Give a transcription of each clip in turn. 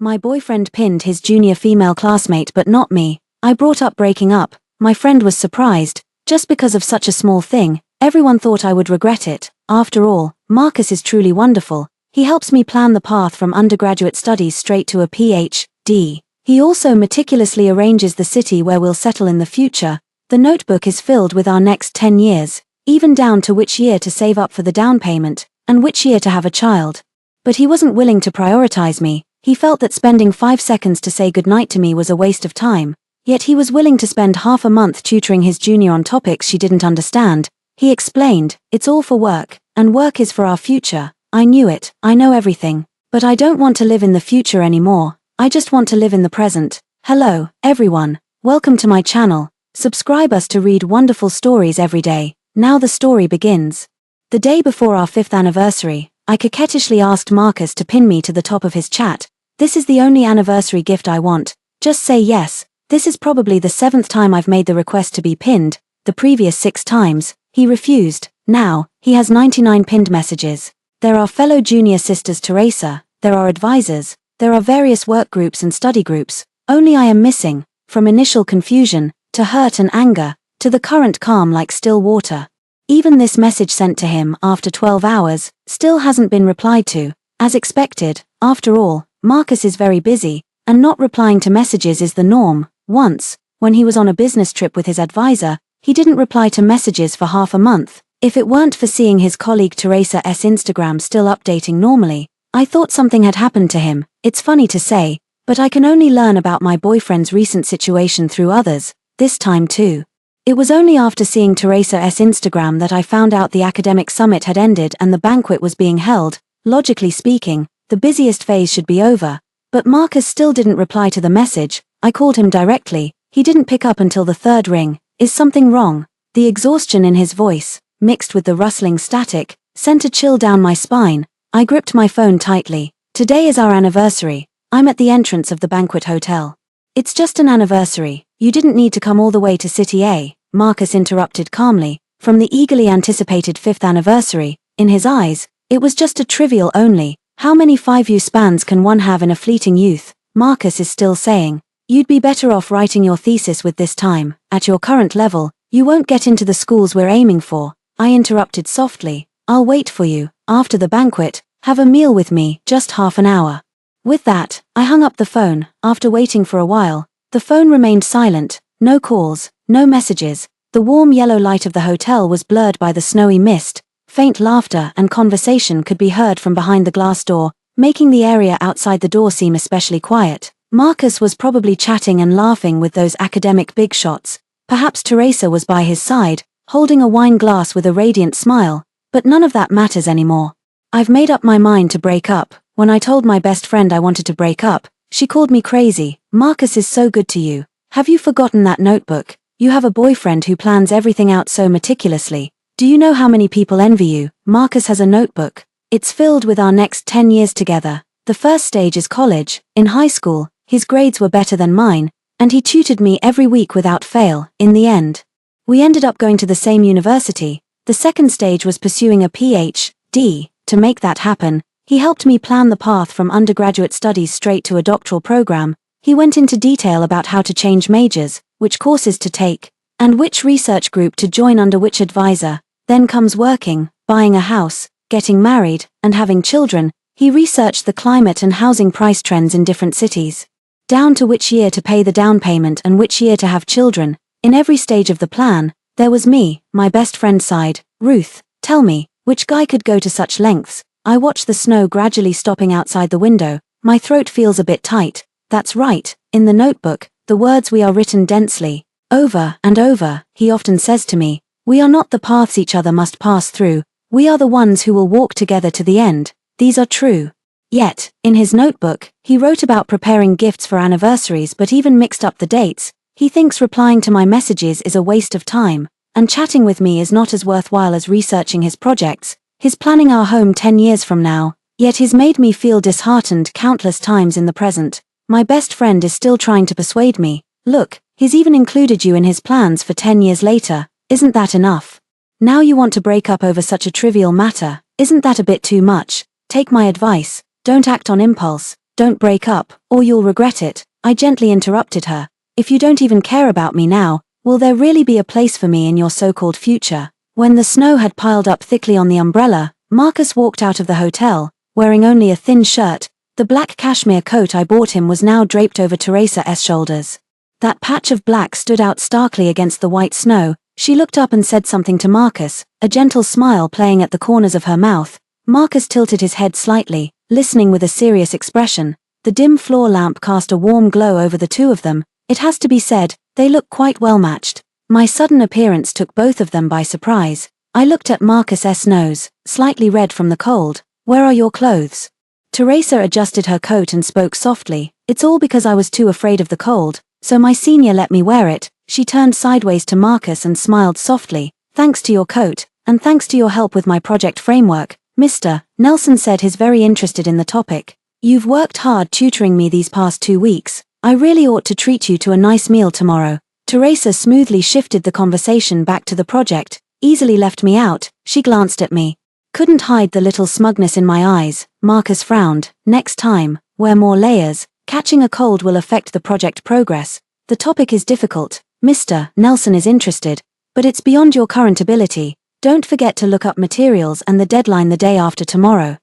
My boyfriend pinned his junior female classmate but not me. I brought up breaking up. My friend was surprised. Just because of such a small thing, everyone thought I would regret it. After all, Marcus is truly wonderful. He helps me plan the path from undergraduate studies straight to a PhD. He also meticulously arranges the city where we'll settle in the future. The notebook is filled with our next 10 years, even down to which year to save up for the down payment, and which year to have a child. But he wasn't willing to prioritize me. He felt that spending 5 seconds to say goodnight to me was a waste of time. Yet he was willing to spend half a month tutoring his junior on topics she didn't understand. He explained, "It's all for work, and work is for our future." I knew it, I know everything. But I don't want to live in the future anymore. I just want to live in the present. Hello, everyone. Welcome to my channel. Subscribe us to read wonderful stories every day. Now the story begins. The day before our 5th anniversary, I coquettishly asked Marcus to pin me to the top of his chat. "This is the only anniversary gift I want. Just say yes." This is probably the 7th time I've made the request to be pinned. The previous 6 times, he refused. Now, he has 99 pinned messages. There are fellow junior sisters Teresa, there are advisors, there are various work groups and study groups. Only I am missing, from initial confusion, to hurt and anger, to the current calm like still water. Even this message sent to him after 12 hours, still hasn't been replied to. As expected, after all, Marcus is very busy, and not replying to messages is the norm. Once, when he was on a business trip with his advisor, he didn't reply to messages for half a month. If it weren't for seeing his colleague Teresa's Instagram still updating normally, I thought something had happened to him. It's funny to say, but I can only learn about my boyfriend's recent situation through others, this time too. It was only after seeing Teresa's Instagram that I found out the academic summit had ended and the banquet was being held. Logically speaking, the busiest phase should be over. But Marcus still didn't reply to the message. I called him directly. He didn't pick up until the 3rd ring. Is something wrong? The exhaustion in his voice, mixed with the rustling static, sent a chill down my spine. I gripped my phone tightly. "Today is our anniversary. I'm at the entrance of the banquet hotel." "It's just an anniversary. You didn't need to come all the way to City A," Marcus interrupted calmly. From the eagerly anticipated 5th anniversary, in his eyes, it was just a trivial only. How many 5-year spans can one have in a fleeting youth? Marcus is still saying, "You'd be better off writing your thesis with this time. At your current level, you won't get into the schools we're aiming for." I interrupted softly. "I'll wait for you. After the banquet, have a meal with me, just half an hour." With that, I hung up the phone. After waiting for a while, the phone remained silent. No calls, no messages. The warm yellow light of the hotel was blurred by the snowy mist. Faint laughter and conversation could be heard from behind the glass door, making the area outside the door seem especially quiet. Marcus was probably chatting and laughing with those academic big shots. Perhaps Teresa was by his side, holding a wine glass with a radiant smile, but none of that matters anymore. I've made up my mind to break up. When I told my best friend I wanted to break up, she called me crazy. "Marcus is so good to you. Have you forgotten that notebook? You have a boyfriend who plans everything out so meticulously. Do you know how many people envy you?" Marcus has a notebook. It's filled with our next 10 years together. The first stage is college. In high school, his grades were better than mine, and he tutored me every week without fail. In the end, we ended up going to the same university. The second stage was pursuing a PhD. To make that happen, he helped me plan the path from undergraduate studies straight to a doctoral program. He went into detail about how to change majors, which courses to take, and which research group to join under which advisor. Then comes working, buying a house, getting married, and having children. He researched the climate and housing price trends in different cities, down to which year to pay the down payment and which year to have children. In every stage of the plan, there was me. My best friend sighed. "Ruth, tell me, which guy could go to such lengths?" I watch the snow gradually stopping outside the window. My throat feels a bit tight. That's right, in the notebook, the words "we" are written densely. Over and over, he often says to me, "We are not the paths each other must pass through. We are the ones who will walk together to the end." These are true. Yet, in his notebook, he wrote about preparing gifts for anniversaries but even mixed up the dates. He thinks replying to my messages is a waste of time, and chatting with me is not as worthwhile as researching his projects. He's planning our home 10 years from now, yet he's made me feel disheartened countless times in the present. My best friend is still trying to persuade me. "Look, he's even included you in his plans for 10 years later. Isn't that enough? Now you want to break up over such a trivial matter. Isn't that a bit too much? Take my advice. Don't act on impulse. don't break up, or you'll regret it, I gently interrupted her. If you don't even care about me now, will there really be a place for me in your so-called future? When the snow had piled up thickly on the umbrella, Marcus walked out of the hotel, wearing only a thin shirt. The black cashmere coat I bought him was now draped over Teresa's shoulders. That patch of black stood out starkly against the white snow. She looked up and said something to Marcus, a gentle smile playing at the corners of her mouth. Marcus tilted his head slightly, listening with a serious expression. The dim floor lamp cast a warm glow over the two of them. It has to be said, they look quite well matched. My sudden appearance took both of them by surprise. I looked at Marcus's nose, slightly red from the cold. Where are your clothes? Teresa adjusted her coat and spoke softly. It's all because I was too afraid of the cold, so my senior let me wear it. She turned sideways to Marcus and smiled softly. Thanks to your coat, and thanks to your help with my project framework, Mr. Nelson said he's very interested in the topic. You've worked hard tutoring me these past 2 weeks. I really ought to treat you to a nice meal tomorrow. Teresa smoothly shifted the conversation back to the project, easily left me out. She glanced at me. Couldn't hide the little smugness in my eyes. Marcus frowned. Next time, wear more layers. Catching a cold will affect the project progress. The topic is difficult. Mr. Nelson is interested, but it's beyond your current ability. Don't forget to look up materials and the deadline the day after tomorrow.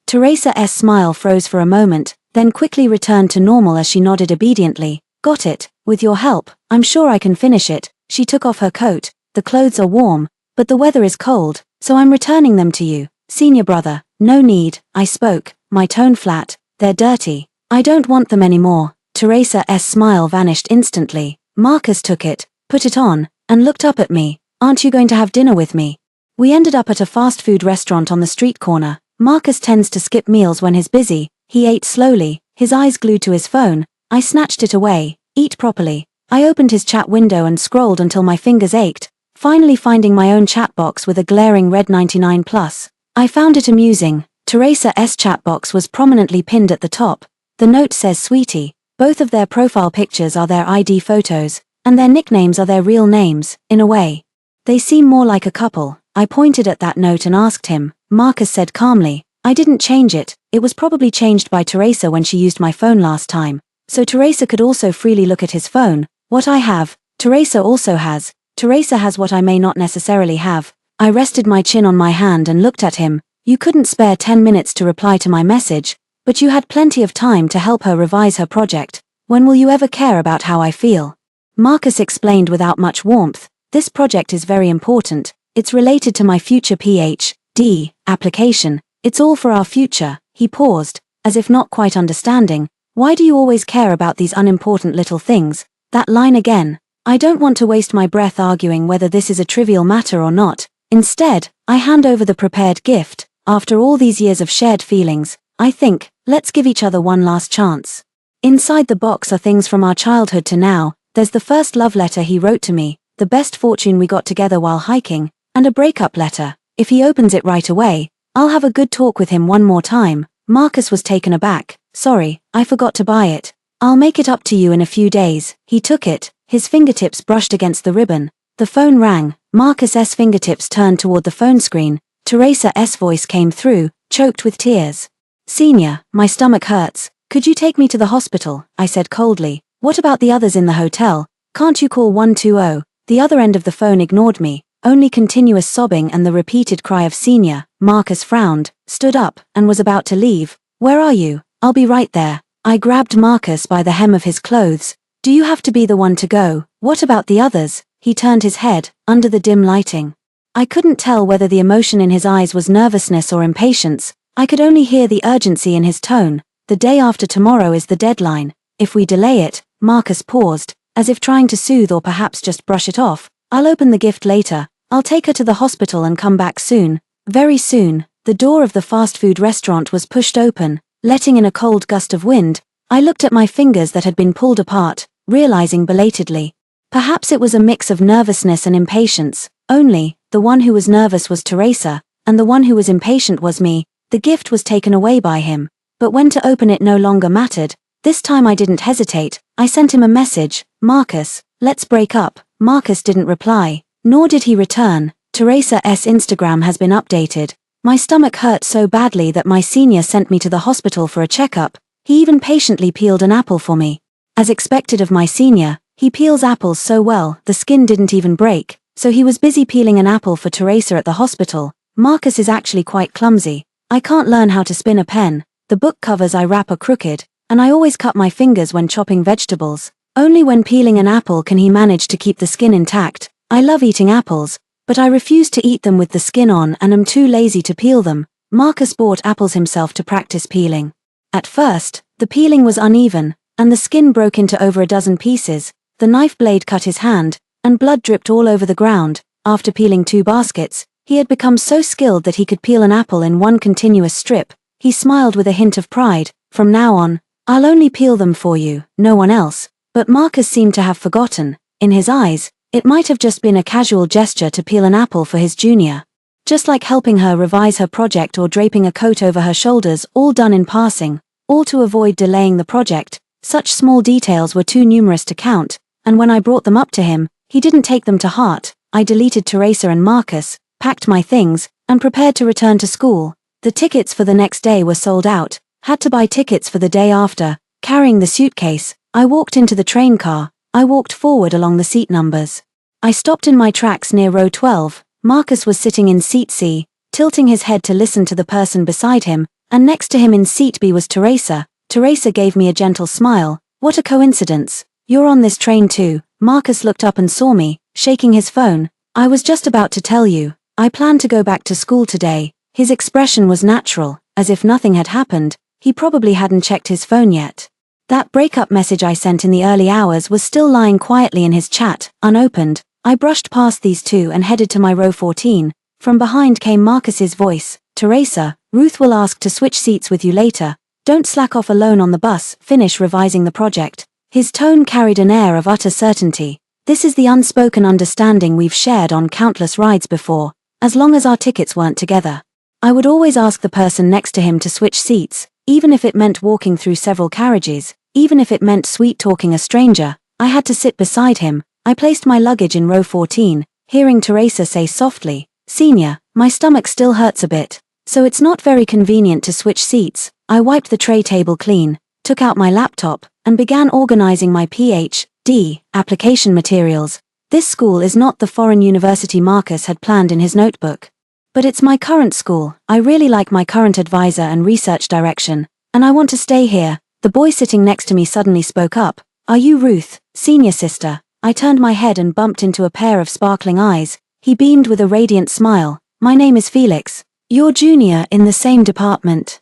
Teresa's smile froze for a moment, then quickly returned to normal as she nodded obediently. Got it. With your help, I'm sure I can finish it. She took off her coat. The clothes are warm, but the weather is cold, so I'm returning them to you. Senior brother, no need, I spoke, my tone flat. They're dirty. I don't want them anymore. Teresa's smile vanished instantly. Marcus took it, put it on, and looked up at me. Aren't you going to have dinner with me? We ended up at a fast food restaurant on the street corner. Marcus tends to skip meals when he's busy. He ate slowly, his eyes glued to his phone. I snatched it away. Eat properly. I opened his chat window and scrolled until my fingers ached, finally finding my own chat box with a glaring red 99 plus. I found it amusing. Teresa's chat box was prominently pinned at the top. The note says Sweetie. Both of their profile pictures are their ID photos, and their nicknames are their real names, in a way. They seem more like a couple. I pointed at that note and asked him. Marcus said calmly, I didn't change it. It was probably changed by Teresa when she used my phone last time. So Teresa could also freely look at his phone. What I have, Teresa also has. Teresa has what I may not necessarily have. I rested my chin on my hand and looked at him. You couldn't spare 10 minutes to reply to my message, but you had plenty of time to help her revise her project. When will you ever care about how I feel? Marcus explained without much warmth. This project is very important. It's related to my future Ph.D. application. It's all for our future. He paused, as if not quite understanding. Why do you always care about these unimportant little things? That line again. I don't want to waste my breath arguing whether this is a trivial matter or not. Instead, I hand over the prepared gift. After all these years of shared feelings, I think, let's give each other one last chance. Inside the box are things from our childhood to now. There's the first love letter he wrote to me, the best fortune we got together while hiking, and a breakup letter. If he opens it right away, I'll have a good talk with him one more time. Marcus was taken aback. Sorry, I forgot to buy it. I'll make it up to you in a few days. He took it, his fingertips brushed against the ribbon. The phone rang. Marcus's fingertips turned toward the phone screen. Teresa's voice came through, choked with tears. Senior, my stomach hurts. Could you take me to the hospital? I said coldly. What about the others in the hotel? Can't you call 120? The other end of the phone ignored me, only continuous sobbing and the repeated cry of Senior. Marcus frowned, stood up, and was about to leave. Where are you? I'll be right there. I grabbed Marcus by the hem of his clothes. Do you have to be the one to go? What about the others? He turned his head, under the dim lighting. I couldn't tell whether the emotion in his eyes was nervousness or impatience. I could only hear the urgency in his tone. The day after tomorrow is the deadline. If we delay it, Marcus paused, as if trying to soothe or perhaps just brush it off. I'll open the gift later. I'll take her to the hospital and come back soon. Very soon. The door of the fast food restaurant was pushed open, letting in a cold gust of wind. I looked at my fingers that had been pulled apart, realizing belatedly. Perhaps it was a mix of nervousness and impatience. Only, the one who was nervous was Teresa, and the one who was impatient was me. The gift was taken away by him, but when to open it no longer mattered. This time I didn't hesitate. I sent him a message. Marcus, let's break up. Marcus didn't reply, nor did he return. Teresa's Instagram has been updated. My stomach hurt so badly that my senior sent me to the hospital for a checkup. He even patiently peeled an apple for me. As expected of my senior, he peels apples so well, the skin didn't even break, so he was busy peeling an apple for Teresa at the hospital. Marcus is actually quite clumsy. I can't learn how to spin a pen, the book covers I wrap are crooked, and I always cut my fingers when chopping vegetables. Only when peeling an apple can he manage to keep the skin intact. I love eating apples, but I refuse to eat them with the skin on and am too lazy to peel them. Marcus bought apples himself to practice peeling. At first, the peeling was uneven, and the skin broke into over a dozen pieces. The knife blade cut his hand, and blood dripped all over the ground. After peeling 2 baskets, he had become so skilled that he could peel an apple in one continuous strip. He smiled with a hint of pride. From now on, I'll only peel them for you, no one else. But Marcus seemed to have forgotten. In his eyes, it might have just been a casual gesture to peel an apple for his junior. Just like helping her revise her project or draping a coat over her shoulders, all done in passing, all to avoid delaying the project. Such small details were too numerous to count, and when I brought them up to him, he didn't take them to heart. I deleted Teresa and Marcus, packed my things, and prepared to return to school. The tickets for the next day were sold out. Had to buy tickets for the day after. Carrying the suitcase, I walked into the train car. I walked forward along the seat numbers. I stopped in my tracks near row 12. Marcus was sitting in seat C, tilting his head to listen to the person beside him, and next to him in seat B was Teresa. Teresa gave me a gentle smile. What a coincidence. You're on this train too. Marcus looked up and saw me, shaking his phone. I was just about to tell you. I plan to go back to school today. His expression was natural, as if nothing had happened. He probably hadn't checked his phone yet. That breakup message I sent in the early hours was still lying quietly in his chat, unopened. I brushed past these two and headed to my row 14. From behind came Marcus's voice. Teresa, Ruth will ask to switch seats with you later. Don't slack off alone on the bus, finish revising the project. His tone carried an air of utter certainty. This is the unspoken understanding we've shared on countless rides before, as long as our tickets weren't together. I would always ask the person next to him to switch seats, even if it meant walking through several carriages, even if it meant sweet-talking a stranger. I had to sit beside him. I placed my luggage in row 14, hearing Teresa say softly, "Senior, my stomach still hurts a bit, so it's not very convenient to switch seats." I wiped the tray table clean, took out my laptop, and began organizing my Ph.D. application materials. This school is not the foreign university Marcus had planned in his notebook. But it's my current school. I really like my current advisor and research direction, and I want to stay here. The boy sitting next to me suddenly spoke up. "Are you Ruth, senior sister?" I turned my head and bumped into a pair of sparkling eyes. He beamed with a radiant smile. "My name is Felix. You're junior in the same department.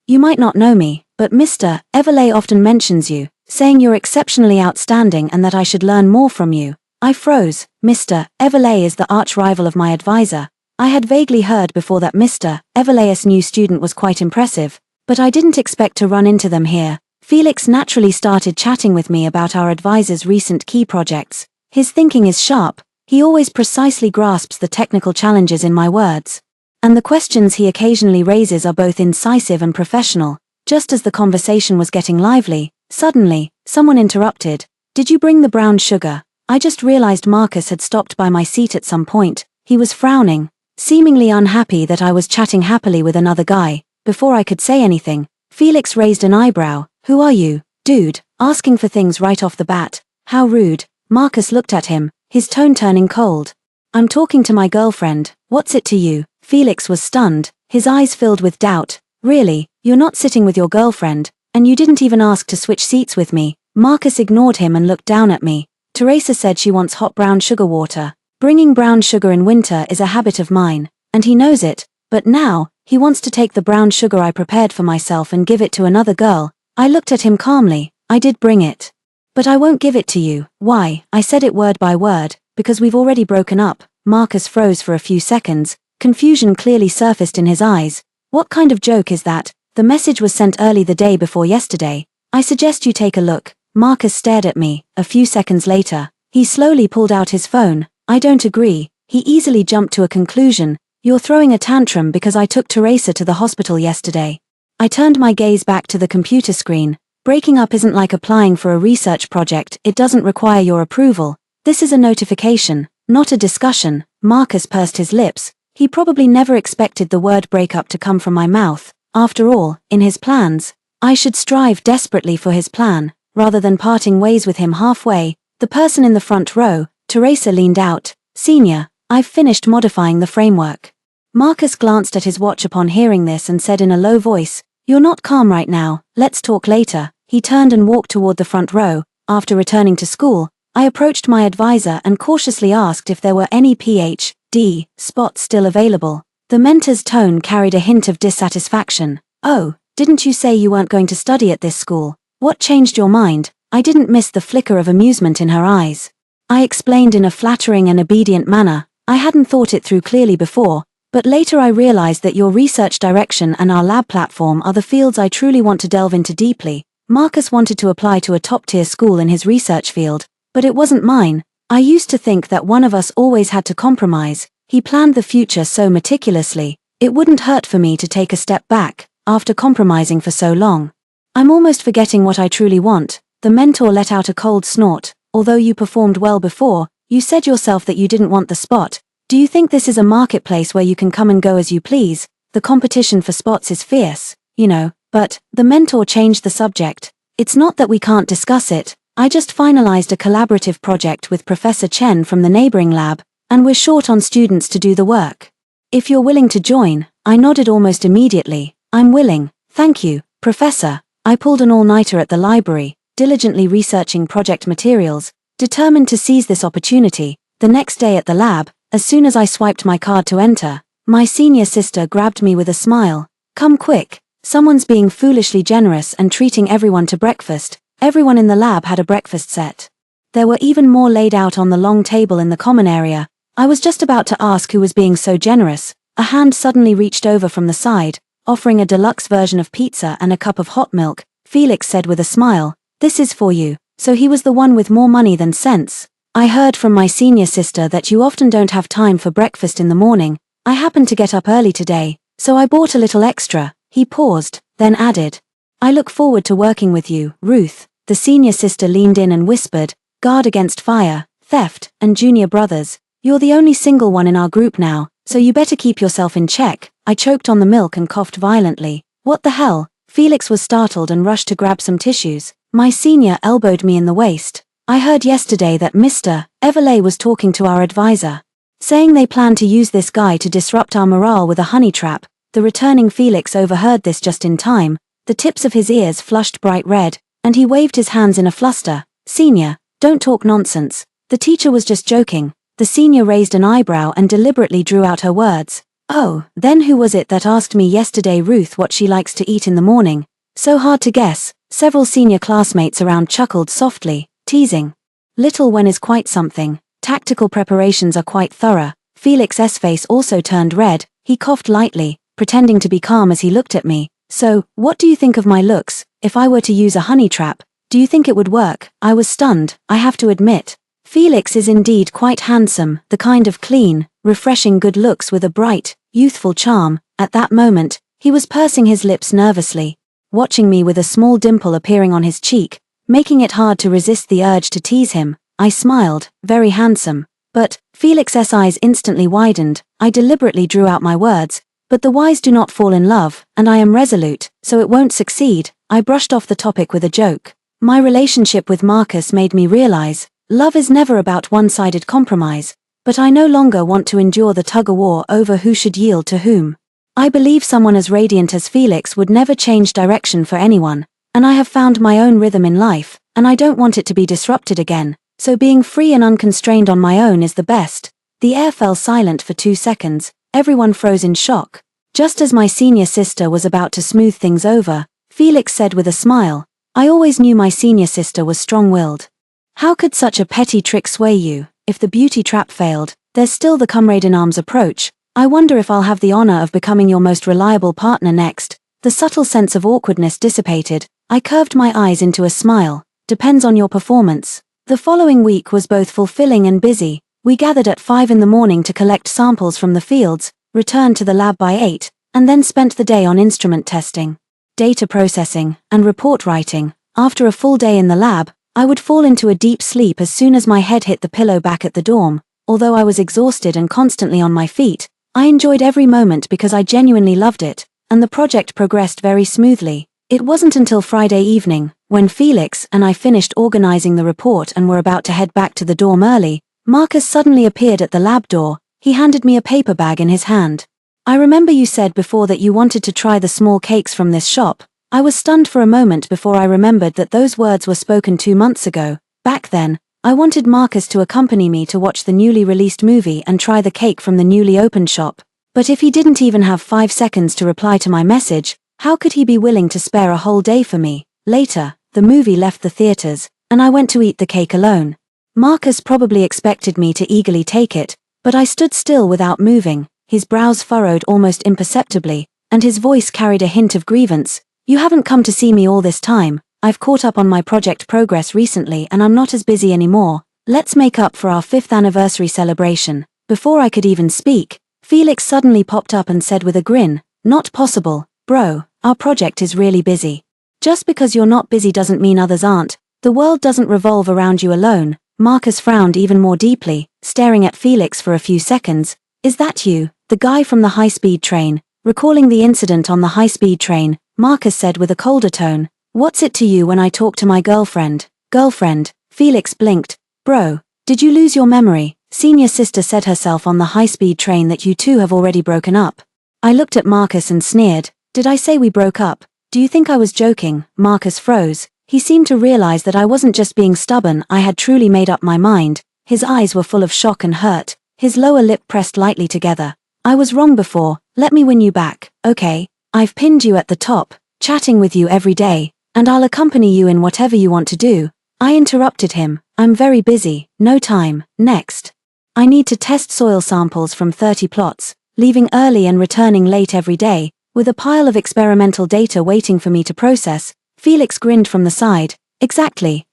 You might not know me, but Mr. Everley often mentions you, saying you're exceptionally outstanding and that I should learn more from you." I froze. Mr. Everley is the arch-rival of my advisor. I had vaguely heard before that Mr. Everley's new student was quite impressive, but I didn't expect to run into them here. Felix naturally started chatting with me about our advisor's recent key projects. His thinking is sharp. He always precisely grasps the technical challenges in my words. And the questions he occasionally raises are both incisive and professional. Just as the conversation was getting lively, suddenly, someone interrupted. "Did you bring the brown sugar?" I just realized Marcus had stopped by my seat at some point. He was frowning, seemingly unhappy that I was chatting happily with another guy. Before I could say anything, Felix raised an eyebrow. "Who are you, dude, asking for things right off the bat? How rude." Marcus looked at him, his tone turning cold. "I'm talking to my girlfriend. What's it to you?" Felix was stunned, his eyes filled with doubt. "Really, you're not sitting with your girlfriend, and you didn't even ask to switch seats with me?" Marcus ignored him and looked down at me. "Teresa said she wants hot brown sugar water. Bringing brown sugar in winter is a habit of mine, and he knows it, but now, he wants to take the brown sugar I prepared for myself and give it to another girl." I looked at him calmly. "I did bring it. But I won't give it to you." "Why?" I said it word by word. "Because we've already broken up." Marcus froze for a few seconds. Confusion clearly surfaced in his eyes. "What kind of joke is that? The message was sent early the day before yesterday. I suggest you take a look." Marcus stared at me. A few seconds later, he slowly pulled out his phone. "I don't agree." He easily jumped to a conclusion. "You're throwing a tantrum because I took Teresa to the hospital yesterday." I turned my gaze back to the computer screen. Breaking up isn't like applying for a research project. It doesn't require your approval. This is a notification, not a discussion. Marcus pursed his lips. He probably never expected the word breakup to come from my mouth. After all, in his plans, I should strive desperately for his plan, rather than parting ways with him halfway. The person in the front row, Teresa, leaned out. Senior, I've finished modifying the framework. Marcus glanced at his watch upon hearing this and said in a low voice, You're not calm right now, let's talk later. He turned and walked toward the front row. After returning to school, I approached my advisor and cautiously asked if there were any Ph.D. spots still available. The mentor's tone carried a hint of dissatisfaction. Oh, didn't you say you weren't going to study at this school? What changed your mind? I didn't miss the flicker of amusement in her eyes. I explained in a flattering and obedient manner. I hadn't thought it through clearly before, but later I realized that your research direction and our lab platform are the fields I truly want to delve into deeply. Marcus wanted to apply to a top-tier school in his research field, but it wasn't mine. I used to think that one of us always had to compromise. He planned the future so meticulously. It wouldn't hurt for me to take a step back, after compromising for so long. I'm almost forgetting what I truly want. The mentor let out a cold snort. Although you performed well before, you said yourself that you didn't want the spot. Do you think this is a marketplace where you can come and go as you please? The competition for spots is fierce, you know. But the mentor changed the subject. It's not that we can't discuss it. I just finalized a collaborative project with Professor Chen from the neighboring lab, and we're short on students to do the work. If you're willing to join, I nodded almost immediately. I'm willing, thank you, Professor. I pulled an all-nighter at the library, diligently researching project materials, determined to seize this opportunity. The next day at the lab, as soon as I swiped my card to enter, my senior sister grabbed me with a smile. Come quick. Someone's being foolishly generous and treating everyone to breakfast. Everyone in the lab had a breakfast set. There were even more laid out on the long table in the common area. I was just about to ask who was being so generous. A hand suddenly reached over from the side, offering a deluxe version of pizza and a cup of hot milk. Felix said with a smile, This is for you. So he was the one with more money than sense. I heard from my senior sister that you often don't have time for breakfast in the morning. I happened to get up early today, so I bought a little extra. He paused, then added, I look forward to working with you, Ruth. The senior sister leaned in and whispered, Guard against fire, theft, and junior brothers. You're the only single one in our group now, so you better keep yourself in check. I choked on the milk and coughed violently. What the hell? Felix was startled and rushed to grab some tissues. My senior elbowed me in the waist. I heard yesterday that Mr. Everley was talking to our advisor, saying they plan to use this guy to disrupt our morale with a honey trap. The returning Felix overheard this just in time. The tips of his ears flushed bright red, and he waved his hands in a fluster. Senior, don't talk nonsense. The teacher was just joking. The senior raised an eyebrow and deliberately drew out her words. Oh, then who was it that asked me yesterday, Ruth, what she likes to eat in the morning? So hard to guess. Several senior classmates around chuckled softly, teasing. Little Wen is quite something. Tactical preparations are quite thorough. Felix's face also turned red. He coughed lightly, pretending to be calm as he looked at me. So, what do you think of my looks? If I were to use a honey trap, do you think it would work? I was stunned, I have to admit. Felix is indeed quite handsome, the kind of clean, refreshing good looks with a bright, youthful charm. At that moment, he was pursing his lips nervously, watching me with a small dimple appearing on his cheek, making it hard to resist the urge to tease him. I smiled, very handsome. But, Felix's eyes instantly widened. I deliberately drew out my words. But the wise do not fall in love, and I am resolute, so it won't succeed. I brushed off the topic with a joke. My relationship with Marcus made me realize, love is never about one-sided compromise, but I no longer want to endure the tug-of-war over who should yield to whom. I believe someone as radiant as Felix would never change direction for anyone, and I have found my own rhythm in life, and I don't want it to be disrupted again, so being free and unconstrained on my own is the best. The air fell silent for 2 seconds. Everyone froze in shock. Just as my senior sister was about to smooth things over, Felix said with a smile, I always knew my senior sister was strong-willed. How could such a petty trick sway you? If the beauty trap failed, there's still the comrade-in-arms approach. I wonder if I'll have the honor of becoming your most reliable partner next. The subtle sense of awkwardness dissipated. I curved my eyes into a smile. Depends on your performance. The following week was both fulfilling and busy. We gathered at 5 in the morning to collect samples from the fields, returned to the lab by 8, and then spent the day on instrument testing, data processing, and report writing. After a full day in the lab, I would fall into a deep sleep as soon as my head hit the pillow back at the dorm. Although I was exhausted and constantly on my feet, I enjoyed every moment because I genuinely loved it, and the project progressed very smoothly. It wasn't until Friday evening, when Felix and I finished organizing the report and were about to head back to the dorm early, Marcus suddenly appeared at the lab door. He handed me a paper bag in his hand. I remember you said before that you wanted to try the small cakes from this shop. I was stunned for a moment before I remembered that those words were spoken 2 months ago. Back then, I wanted Marcus to accompany me to watch the newly released movie and try the cake from the newly opened shop. But if he didn't even have 5 seconds to reply to my message, how could he be willing to spare a whole day for me? Later, the movie left the theaters, and I went to eat the cake alone. Marcus probably expected me to eagerly take it, but I stood still without moving, his brows furrowed almost imperceptibly, and his voice carried a hint of grievance. You haven't come to see me all this time. I've caught up on my project progress recently and I'm not as busy anymore. Let's make up for our 5th anniversary celebration. Before I could even speak, Felix suddenly popped up and said with a grin, "Not possible, bro, our project is really busy. Just because you're not busy doesn't mean others aren't. The world doesn't revolve around you alone." Marcus frowned even more deeply, staring at Felix for a few seconds. "Is that you, the guy from the high-speed train?" Recalling the incident on the high-speed train, Marcus said with a colder tone, "What's it to you when I talk to my girlfriend?" "Girlfriend?" Felix blinked. "Bro, did you lose your memory? Senior sister said herself on the high-speed train that you two have already broken up." I looked at Marcus and sneered. "Did I say we broke up? Do you think I was joking?" Marcus froze. He seemed to realize that I wasn't just being stubborn, I had truly made up my mind. His eyes were full of shock and hurt, his lower lip pressed lightly together. "I was wrong before, let me win you back, okay? I've pinned you at the top, chatting with you every day, and I'll accompany you in whatever you want to do." I interrupted him. "I'm very busy, no time." Next. I need to test soil samples from 30 plots, leaving early and returning late every day, with a pile of experimental data waiting for me to process. Felix grinned from the side. Exactly.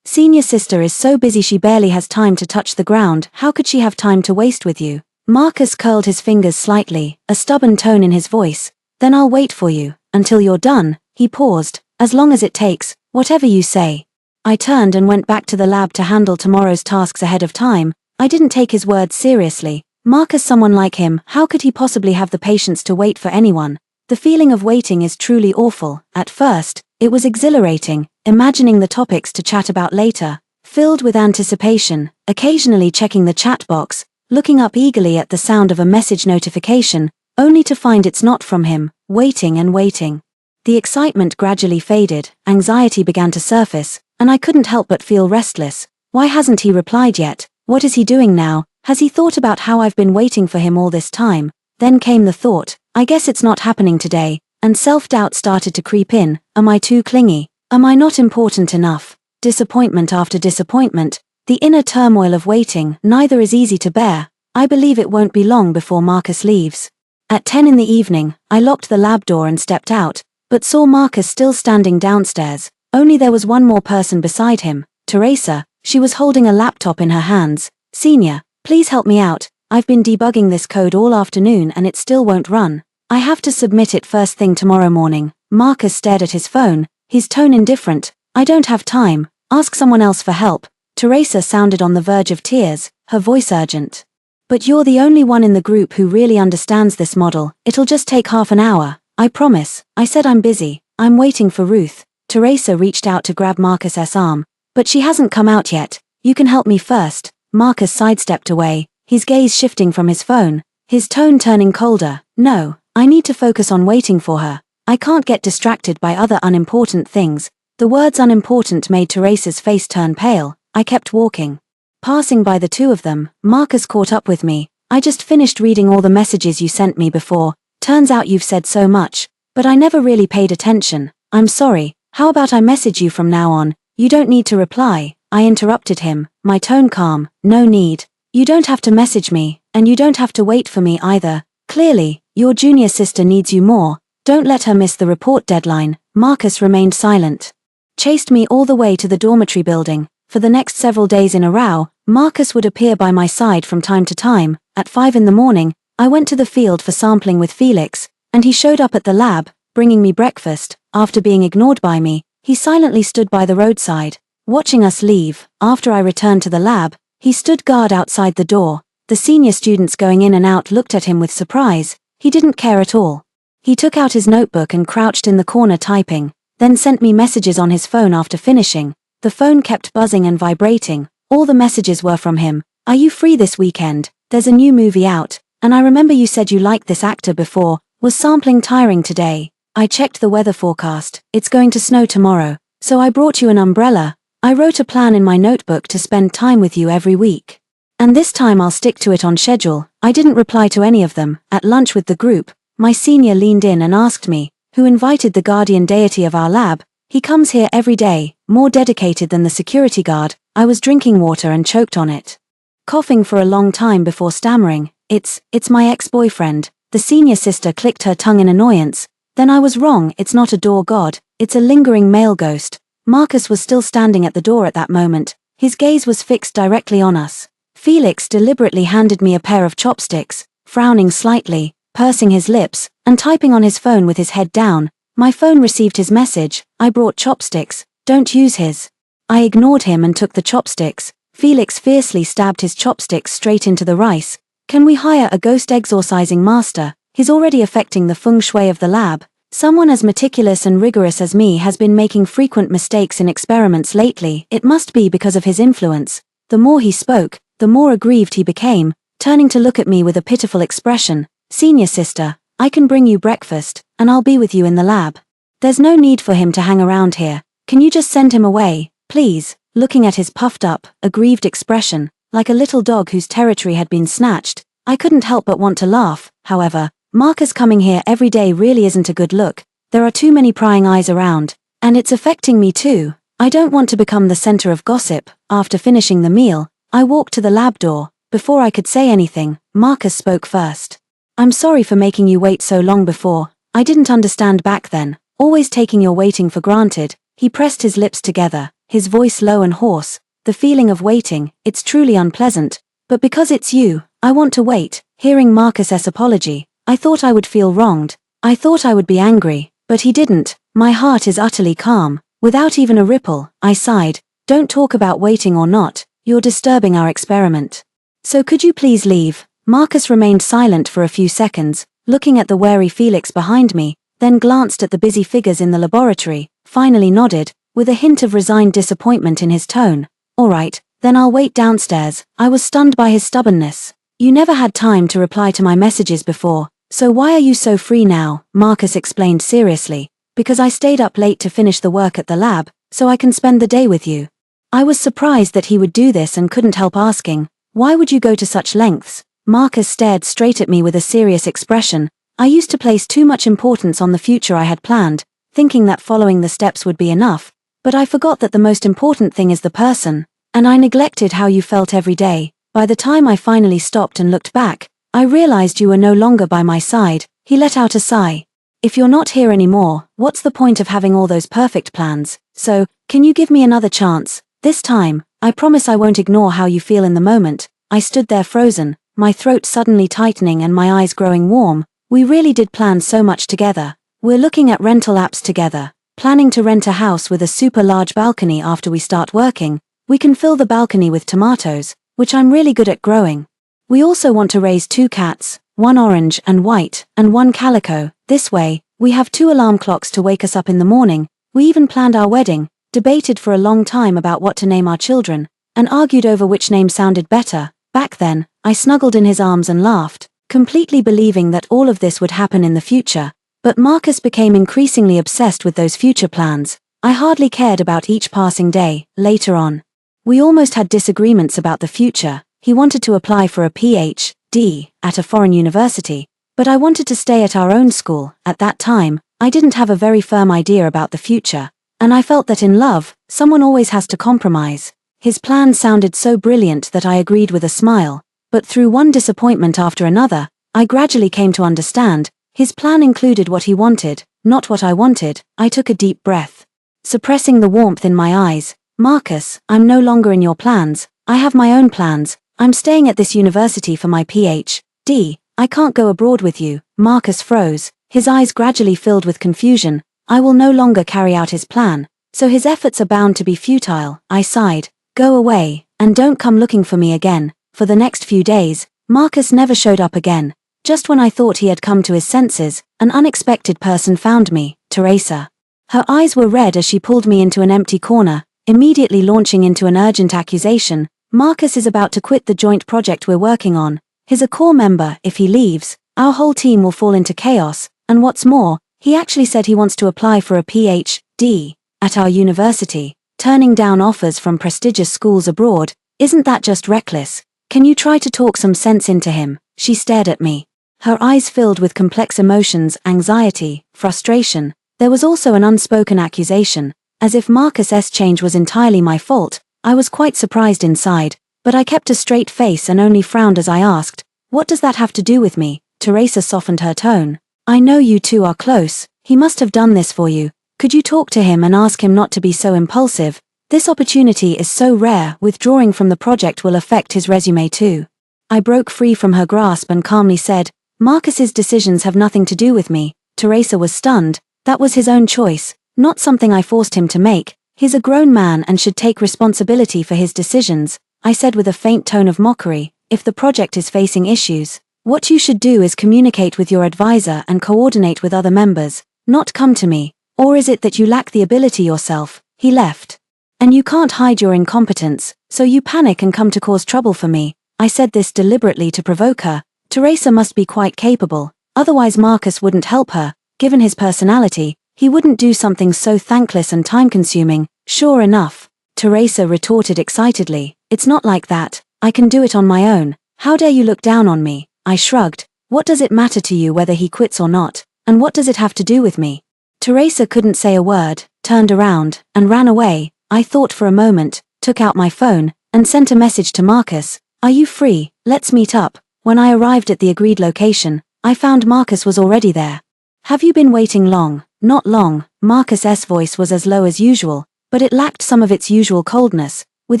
Senior sister is so busy she barely has time to touch the ground. How could she have time to waste with you?" Marcus curled his fingers slightly, a stubborn tone in his voice. "Then I'll wait for you, until you're done." He paused. "As long as it takes, whatever you say." I turned and went back to the lab to handle tomorrow's tasks ahead of time. I didn't take his words seriously. Marcus, someone like him, how could he possibly have the patience to wait for anyone? The feeling of waiting is truly awful. At first, it was exhilarating, imagining the topics to chat about later, filled with anticipation, occasionally checking the chat box, looking up eagerly at the sound of a message notification, only to find it's not from him, waiting and waiting. The excitement gradually faded, anxiety began to surface, and I couldn't help but feel restless. Why hasn't he replied yet? What is he doing now? Has he thought about how I've been waiting for him all this time? Then came the thought, I guess it's not happening today, and self-doubt started to creep in. Am I too clingy? Am I not important enough? Disappointment after disappointment, the inner turmoil of waiting, neither is easy to bear. I believe it won't be long before Marcus leaves. At 10 in the evening, I locked the lab door and stepped out, but saw Marcus still standing downstairs. Only there was one more person beside him, Teresa. She was holding a laptop in her hands. "Senior, please help me out. I've been debugging this code all afternoon and it still won't run. I have to submit it first thing tomorrow morning." Marcus stared at his phone, his tone indifferent. "I don't have time. Ask someone else for help." Teresa sounded on the verge of tears, her voice urgent. "But you're the only one in the group who really understands this model. It'll just take half an hour. I promise." I said I'm busy. I'm waiting for Ruth. Teresa reached out to grab Marcus's arm. "But she hasn't come out yet. You can help me first." Marcus sidestepped away, his gaze shifting from his phone, his tone turning colder. "No, I need to focus on waiting for her. I can't get distracted by other unimportant things." The words unimportant made Teresa's face turn pale. I kept walking. Passing by the two of them, Marcus caught up with me. "I just finished reading all the messages you sent me before. Turns out you've said so much, but I never really paid attention. I'm sorry. How about I message you from now on? You don't need to reply." I interrupted him, my tone calm. "No need. You don't have to message me, and you don't have to wait for me either. Clearly, your junior sister needs you more. Don't let her miss the report deadline." Marcus remained silent. Chased me all the way to the dormitory building. For the next several days in a row, Marcus would appear by my side from time to time. At 5 in the morning, I went to the field for sampling with Felix, and he showed up at the lab, bringing me breakfast. After being ignored by me, he silently stood by the roadside, watching us leave. After I returned to the lab, he stood guard outside the door. The senior students going in and out looked at him with surprise. He didn't care at all. He took out his notebook and crouched in the corner typing, then sent me messages on his phone after finishing. The phone kept buzzing and vibrating. All the messages were from him. Are you free this weekend? There's a new movie out, and I remember you said you liked this actor before. Was sampling tiring today? I checked the weather forecast. It's going to snow tomorrow, so I brought you an umbrella. I wrote a plan in my notebook to spend time with you every week. And this time I'll stick to it on schedule. I didn't reply to any of them. At lunch with the group, my senior leaned in and asked me, who invited the guardian deity of our lab? He comes here every day, more dedicated than the security guard. I was drinking water and choked on it, coughing for a long time before stammering, It's my ex-boyfriend. The senior sister clicked her tongue in annoyance. Then I was wrong, it's not a door god, it's a lingering male ghost. Marcus was still standing at the door at that moment. His gaze was fixed directly on us. Felix deliberately handed me a pair of chopsticks, frowning slightly, pursing his lips, and typing on his phone with his head down. My phone received his message. I brought chopsticks, don't use his. I ignored him and took the chopsticks. Felix fiercely stabbed his chopsticks straight into the rice. Can we hire a ghost exorcising master? He's already affecting the feng shui of the lab. Someone as meticulous and rigorous as me has been making frequent mistakes in experiments lately. It must be because of his influence. The more he spoke, the more aggrieved he became, turning to look at me with a pitiful expression. Senior sister, I can bring you breakfast, and I'll be with you in the lab. There's no need for him to hang around here. Can you just send him away, please? Looking at his puffed up, aggrieved expression, like a little dog whose territory had been snatched, I couldn't help but want to laugh. However, Marcus coming here every day really isn't a good look. There are too many prying eyes around, and it's affecting me too. I don't want to become the center of gossip. After finishing the meal, I walked to the lab door. Before I could say anything, Marcus spoke first. I'm sorry for making you wait so long before. I didn't understand back then, always taking your waiting for granted. He pressed his lips together, his voice low and hoarse. The feeling of waiting, it's truly unpleasant. But because it's you, I want to wait. Hearing Marcus's apology, I thought I would feel wronged. I thought I would be angry, but he didn't. My heart is utterly calm. Without even a ripple, I sighed. Don't talk about waiting or not. You're disturbing our experiment. So could you please leave? Marcus remained silent for a few seconds, looking at the wary Felix behind me, then glanced at the busy figures in the laboratory, finally nodded, with a hint of resigned disappointment in his tone. All right, then I'll wait downstairs. I was stunned by his stubbornness. You never had time to reply to my messages before, so why are you so free now? Marcus explained seriously. Because I stayed up late to finish the work at the lab, so I can spend the day with you. I was surprised that he would do this and couldn't help asking, why would you go to such lengths? Marcus stared straight at me with a serious expression. I used to place too much importance on the future I had planned, thinking that following the steps would be enough, but I forgot that the most important thing is the person, and I neglected how you felt every day. By the time I finally stopped and looked back, I realized you were no longer by my side. He let out a sigh. If you're not here anymore, what's the point of having all those perfect plans? So, can you give me another chance? This time, I promise I won't ignore how you feel in the moment. I stood there frozen, my throat suddenly tightening and my eyes growing warm. We really did plan so much together. We're looking at rental apps together, planning to rent a house with a super large balcony after we start working. We can fill the balcony with tomatoes, which I'm really good at growing. We also want to raise 2 cats, one orange and white, and one calico. This way, we have 2 alarm clocks to wake us up in the morning. We even planned our wedding, debated for a long time about what to name our children, and argued over which name sounded better. Back then, I snuggled in his arms and laughed, completely believing that all of this would happen in the future. But Marcus became increasingly obsessed with those future plans. I hardly cared about each passing day. Later on, we almost had disagreements about the future. He wanted to apply for a PhD at a foreign university, but I wanted to stay at our own school. At that time, I didn't have a very firm idea about the future, and I felt that in love, someone always has to compromise. His plan sounded so brilliant that I agreed with a smile, but through one disappointment after another, I gradually came to understand, his plan included what he wanted, not what I wanted. I took a deep breath, suppressing the warmth in my eyes. Marcus, I'm no longer in your plans. I have my own plans. I'm staying at this university for my PhD. I can't go abroad with you. Marcus froze, his eyes gradually filled with confusion. I will no longer carry out his plan, so his efforts are bound to be futile. I sighed. Go away, and don't come looking for me again. For the next few days, Marcus never showed up again. Just when I thought he had come to his senses, an unexpected person found me, Teresa. Her eyes were red as she pulled me into an empty corner, immediately launching into an urgent accusation. Marcus is about to quit the joint project we're working on. He's a core member. If he leaves, our whole team will fall into chaos, and what's more, he actually said he wants to apply for a PhD at our university, turning down offers from prestigious schools abroad. Isn't that just reckless? Can you try to talk some sense into him? She stared at me. Her eyes filled with complex emotions, anxiety, frustration. There was also an unspoken accusation, as if Marcus's change was entirely my fault. I was quite surprised inside, but I kept a straight face and only frowned as I asked, "What does that have to do with me?" Teresa softened her tone. "I know you two are close. He must have done this for you. Could you talk to him and ask him not to be so impulsive? This opportunity is so rare. Withdrawing from the project will affect his resume too." I broke free from her grasp and calmly said, "Marcus's decisions have nothing to do with me." Teresa was stunned. That was his own choice, not something I forced him to make. He's a grown man and should take responsibility for his decisions, I said with a faint tone of mockery. If the project is facing issues, what you should do is communicate with your advisor and coordinate with other members, not come to me. Or is it that you lack the ability yourself? He left. And you can't hide your incompetence, so you panic and come to cause trouble for me. I said this deliberately to provoke her. Teresa must be quite capable, otherwise Marcus wouldn't help her. Given his personality, he wouldn't do something so thankless and time-consuming. Sure enough, Teresa retorted excitedly. "It's not like that. I can do it on my own. How dare you look down on me?" I shrugged. "What does it matter to you whether he quits or not? And what does it have to do with me?" Teresa couldn't say a word, turned around, and ran away. I thought for a moment, took out my phone, and sent a message to Marcus. "Are you free? Let's meet up." When I arrived at the agreed location, I found Marcus was already there. "Have you been waiting long?" "Not long." Marcus's voice was as low as usual, but it lacked some of its usual coldness, with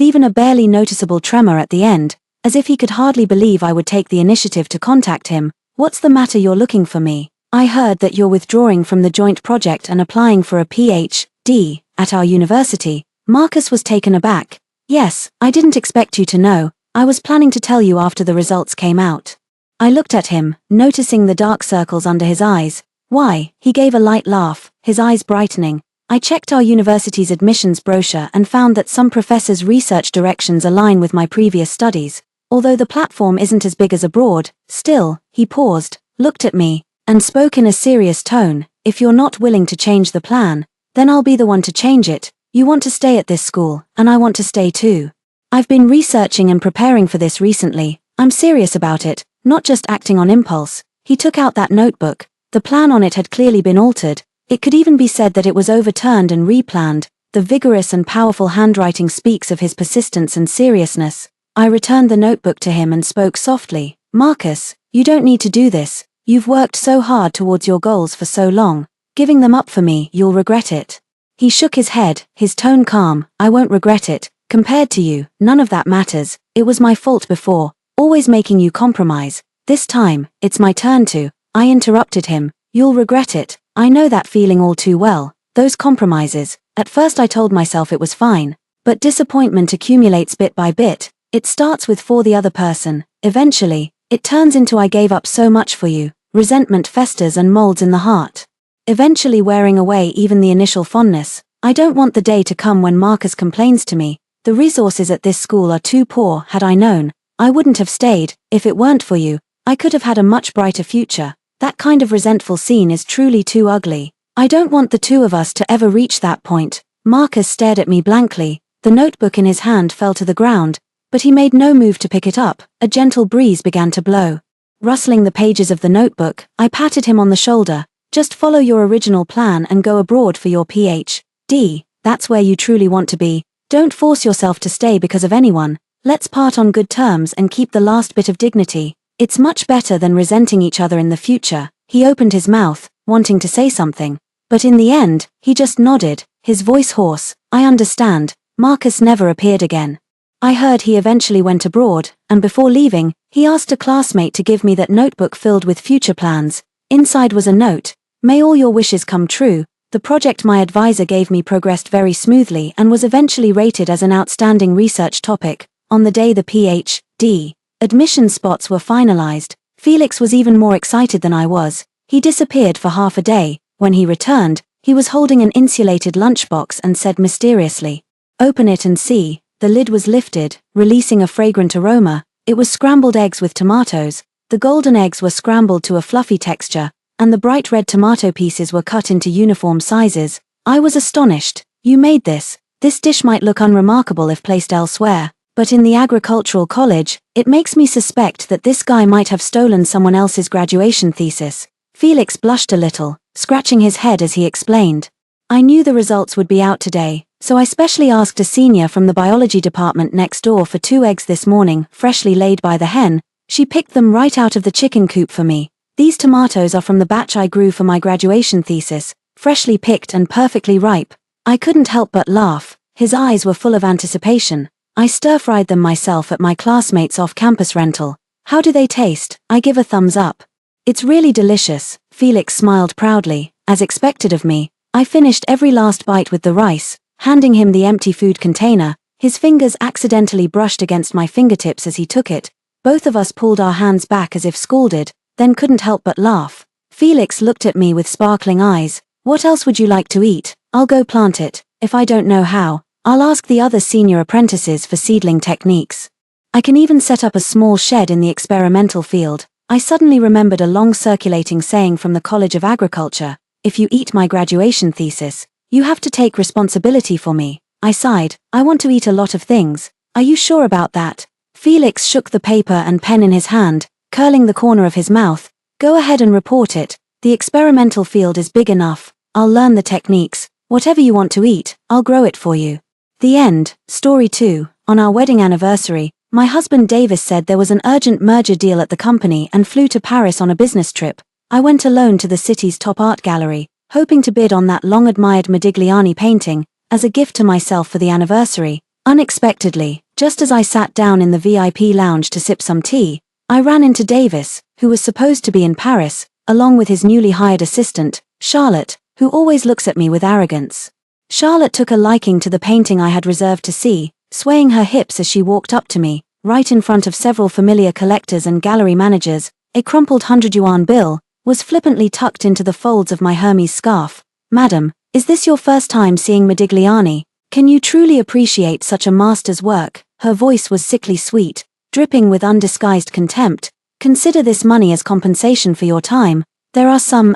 even a barely noticeable tremor at the end, as if he could hardly believe I would take the initiative to contact him. "What's the matter? You're looking for me. I heard that you're withdrawing from the joint project and applying for a PhD at our university." Marcus was taken aback. "Yes, I didn't expect you to know. I was planning to tell you after the results came out." I looked at him, noticing the dark circles under his eyes. "Why?" He gave a light laugh, his eyes brightening. "I checked our university's admissions brochure and found that some professors' research directions align with my previous studies. Although the platform isn't as big as abroad, still," he paused, looked at me, and spoke in a serious tone, "if you're not willing to change the plan, then I'll be the one to change it. You want to stay at this school, and I want to stay too. I've been researching and preparing for this recently. I'm serious about it, not just acting on impulse." He took out that notebook. The plan on it had clearly been altered. It could even be said that it was overturned and replanned. The vigorous and powerful handwriting speaks of his persistence and seriousness. I returned the notebook to him and spoke softly. "Marcus, you don't need to do this. You've worked so hard towards your goals for so long. Giving them up for me, you'll regret it." He shook his head, his tone calm. "I won't regret it. Compared to you, none of that matters. It was my fault before, always making you compromise. This time, it's my turn to." I interrupted him. "You'll regret it. I know that feeling all too well. Those compromises. At first I told myself it was fine. But disappointment accumulates bit by bit. It starts with for the other person. Eventually, it turns into I gave up so much for you. Resentment festers and molds in the heart, eventually wearing away even the initial fondness. I don't want the day to come when Marcus complains to me. The resources at this school are too poor. Had I known, I wouldn't have stayed. If it weren't for you, I could have had a much brighter future. That kind of resentful scene is truly too ugly. I don't want the two of us to ever reach that point." Marcus stared at me blankly. The notebook in his hand fell to the ground, but he made no move to pick it up. A gentle breeze began to blow, rustling the pages of the notebook. I patted him on the shoulder. "Just follow your original plan and go abroad for your PhD. That's where you truly want to be. Don't force yourself to stay because of anyone. Let's part on good terms and keep the last bit of dignity. It's much better than resenting each other in the future." He opened his mouth, wanting to say something, but in the end, he just nodded, his voice hoarse. "I understand." Marcus never appeared again. I heard he eventually went abroad, and before leaving, he asked a classmate to give me that notebook filled with future plans. Inside was a note: "May all your wishes come true." The project my advisor gave me progressed very smoothly and was eventually rated as an outstanding research topic. On the day the PhD admission spots were finalized, Felix was even more excited than I was. He disappeared for half a day. When he returned, he was holding an insulated lunchbox and said mysteriously, "Open it and see." The lid was lifted, releasing a fragrant aroma. It was scrambled eggs with tomatoes. The golden eggs were scrambled to a fluffy texture, and the bright red tomato pieces were cut into uniform sizes. I was astonished. "You made this. This dish might look unremarkable if placed elsewhere, but in the agricultural college, it makes me suspect that this guy might have stolen someone else's graduation thesis." Felix blushed a little, scratching his head as he explained. "I knew the results would be out today, so I specially asked a senior from the biology department next door for 2 eggs this morning, freshly laid by the hen. She picked them right out of the chicken coop for me. These tomatoes are from the batch I grew for my graduation thesis, freshly picked and perfectly ripe." I couldn't help but laugh. His eyes were full of anticipation. "I stir-fried them myself at my classmates' off-campus rental. How do they taste?" I give a thumbs up. "It's really delicious." Felix smiled proudly. As expected of me, I finished every last bite with the rice, handing him the empty food container. His fingers accidentally brushed against my fingertips as he took it. Both of us pulled our hands back as if scalded, then couldn't help but laugh. Felix looked at me with sparkling eyes. "What else would you like to eat? I'll go plant it. If I don't know how, I'll ask the other senior apprentices for seedling techniques. I can even set up a small shed in the experimental field." I suddenly remembered a long circulating saying from the College of Agriculture: "If you eat my graduation thesis, you have to take responsibility for me." I sighed. "I want to eat a lot of things. Are you sure about that?" Felix shook the paper and pen in his hand, curling the corner of his mouth. "Go ahead and report it. The experimental field is big enough. I'll learn the techniques. Whatever you want to eat, I'll grow it for you." The end. Story 2. On our wedding anniversary, my husband Davis said there was an urgent merger deal at the company and flew to Paris on a business trip. I went alone to the city's top art gallery, hoping to bid on that long-admired Modigliani painting, as a gift to myself for the anniversary. Unexpectedly, just as I sat down in the VIP lounge to sip some tea, I ran into Davis, who was supposed to be in Paris, along with his newly hired assistant, Charlotte, who always looks at me with arrogance. Charlotte took a liking to the painting I had reserved to see, swaying her hips as she walked up to me, right in front of several familiar collectors and gallery managers. A crumpled 100-yuan bill was flippantly tucked into the folds of my Hermes scarf. "Madam, is this your first time seeing Modigliani? Can you truly appreciate such a master's work?" Her voice was sickly sweet, dripping with undisguised contempt. "Consider this money as compensation for your time. There are some,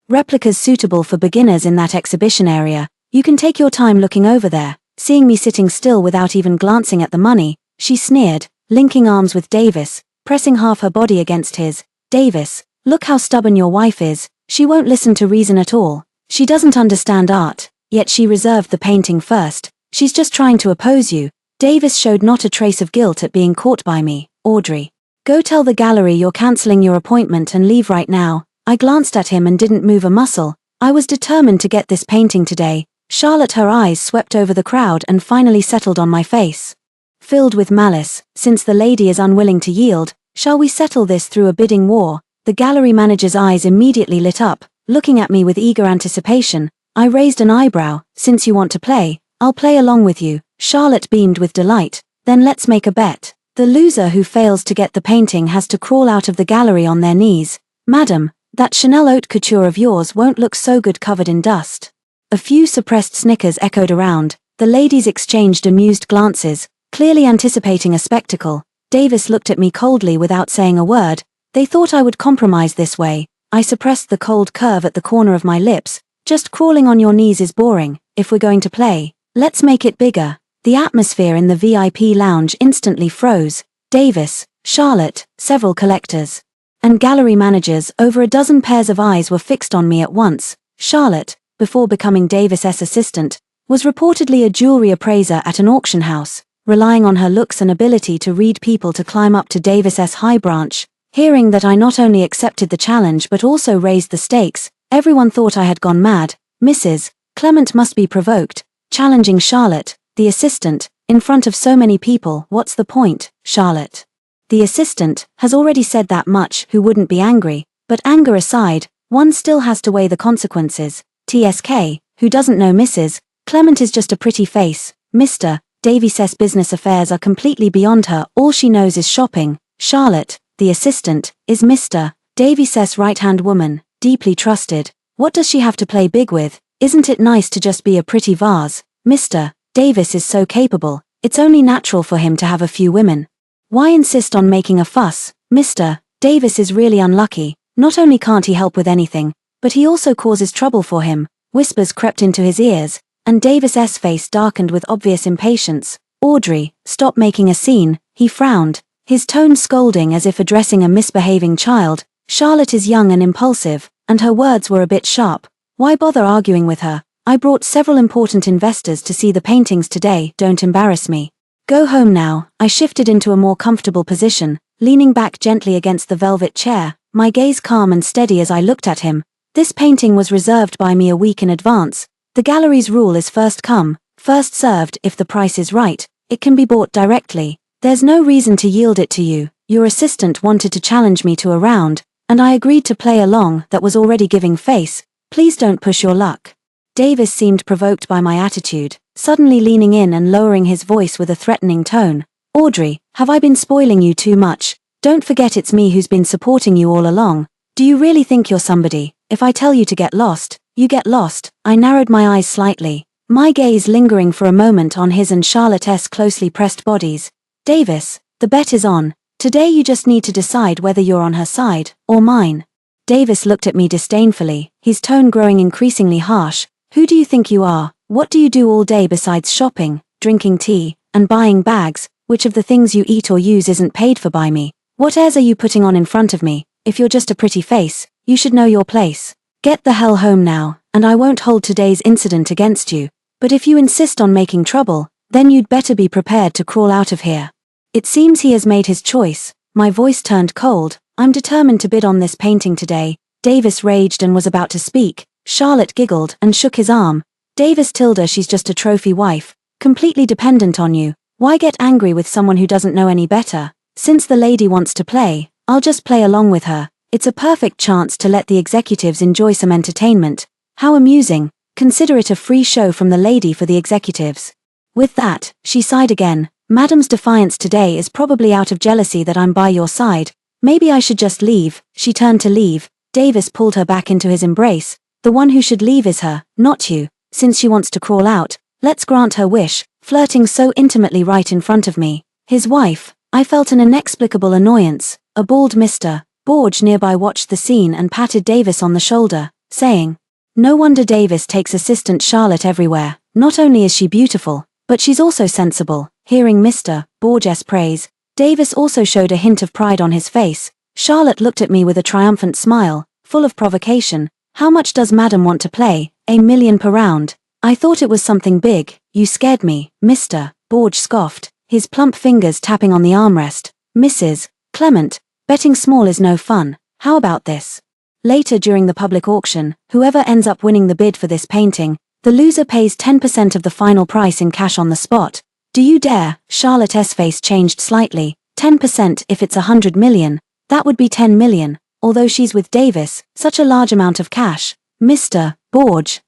replicas suitable for beginners in that exhibition area. You can take your time looking over there." Seeing me sitting still without even glancing at the money, she sneered, linking arms with Davis, pressing half her body against his. "Davis, look how stubborn your wife is. She won't listen to reason at all. She doesn't understand art, yet she reserved the painting first. She's just trying to oppose you." Davis showed not a trace of guilt at being caught by me. "Audrey, go tell the gallery you're cancelling your appointment and leave right now." I glanced at him and didn't move a muscle. I was determined to get this painting today. Charlotte, her eyes swept over the crowd and finally settled on my face. Filled with malice, "Since the lady is unwilling to yield, shall we settle this through a bidding war?" The gallery manager's eyes immediately lit up, looking at me with eager anticipation. I raised an eyebrow. "Since you want to play, I'll play along with you." Charlotte beamed with delight. "Then let's make a bet. The loser who fails to get the painting has to crawl out of the gallery on their knees." "Madam, that Chanel haute couture of yours won't look so good covered in dust." A few suppressed snickers echoed around. The ladies exchanged amused glances, clearly anticipating a spectacle. Davis looked at me coldly without saying a word. They thought I would compromise this way. I suppressed the cold curve at the corner of my lips. "Just crawling on your knees is boring. If we're going to play, let's make it bigger." The atmosphere in the VIP lounge instantly froze. Davis, Charlotte, several collectors, and gallery managers, over a dozen pairs of eyes were fixed on me at once. Charlotte, before becoming Davis's assistant, was reportedly a jewelry appraiser at an auction house, relying on her looks and ability to read people to climb up to Davis's high branch. Hearing that I not only accepted the challenge but also raised the stakes, everyone thought I had gone mad. "Mrs. Clement must be provoked." Challenging Charlotte, the assistant, in front of so many people. "What's the point, Charlotte? The assistant has already said that much. Who wouldn't be angry? But anger aside, one still has to weigh the consequences. TSK, who doesn't know Mrs. Clement is just a pretty face. Mr. Davis's business affairs are completely beyond her. All she knows is shopping." Charlotte, the assistant, is Mr. Davis's right-hand woman, deeply trusted. What does she have to play big with? Isn't it nice to just be a pretty vase? Mr. Davis is so capable, it's only natural for him to have a few women. Why insist on making a fuss? Mr. Davis is really unlucky. Not only can't he help with anything, but he also causes trouble for him. Whispers crept into his ears, and Davis's face darkened with obvious impatience. Audrey, stop making a scene, he frowned, his tone scolding as if addressing a misbehaving child. Charlotte is young and impulsive, and her words were a bit sharp. Why bother arguing with her? I brought several important investors to see the paintings today, don't embarrass me. Go home now. I shifted into a more comfortable position, leaning back gently against the velvet chair, my gaze calm and steady as I looked at him. This painting was reserved by me a week in advance. The gallery's rule is first come, first served. If the price is right, it can be bought directly. There's no reason to yield it to you. Your assistant wanted to challenge me to a round, and I agreed to play along. That was already giving face. Please don't push your luck. Davis seemed provoked by my attitude, suddenly leaning in and lowering his voice with a threatening tone. Audrey, have I been spoiling you too much? Don't forget it's me who's been supporting you all along. Do you really think you're somebody? If I tell you to get lost, you get lost. I narrowed my eyes slightly, my gaze lingering for a moment on his and Charlotte's closely pressed bodies. Davis, the bet is on. Today you just need to decide whether you're on her side, or mine. Davis looked at me disdainfully, his tone growing increasingly harsh. Who do you think you are? What do you do all day besides shopping, drinking tea, and buying bags? Which of the things you eat or use isn't paid for by me? What airs are you putting on in front of me? If you're just a pretty face, you should know your place. Get the hell home now, and I won't hold today's incident against you. But if you insist on making trouble, then you'd better be prepared to crawl out of here. It seems he has made his choice. My voice turned cold. I'm determined to bid on this painting today. Davis raged and was about to speak. Charlotte giggled and shook his arm. Davis, Tilda, she's just a trophy wife, completely dependent on you. Why get angry with someone who doesn't know any better? Since the lady wants to play, I'll just play along with her. It's a perfect chance to let the executives enjoy some entertainment. How amusing. Consider it a free show from the lady for the executives. With that, she sighed again. Madam's defiance today is probably out of jealousy that I'm by your side. Maybe I should just leave. She turned to leave. Davis pulled her back into his embrace. The one who should leave is her, not you. Since she wants to crawl out, let's grant her wish, flirting so intimately right in front of me. His wife. I felt an inexplicable annoyance. A bald Mr. Borge nearby watched the scene and patted Davis on the shoulder, saying, "No wonder Davis takes assistant Charlotte everywhere. Not only is she beautiful, but she's also sensible." Hearing Mr. Borge's praise, Davis also showed a hint of pride on his face. Charlotte looked at me with a triumphant smile, full of provocation. "How much does Madam want to play? $1 million per round." I thought it was something big. You scared me, Mr. Borge scoffed, his plump fingers tapping on the armrest. "Mrs. Clement, betting small is no fun. How about this? Later during the public auction, whoever ends up winning the bid for this painting, the loser pays 10% of the final price in cash on the spot. Do you dare?" Charlotte's face changed slightly. 10% if it's 100 million. That would be 10 million. Although she's with Davis, such a large amount of cash. Mr. Borge,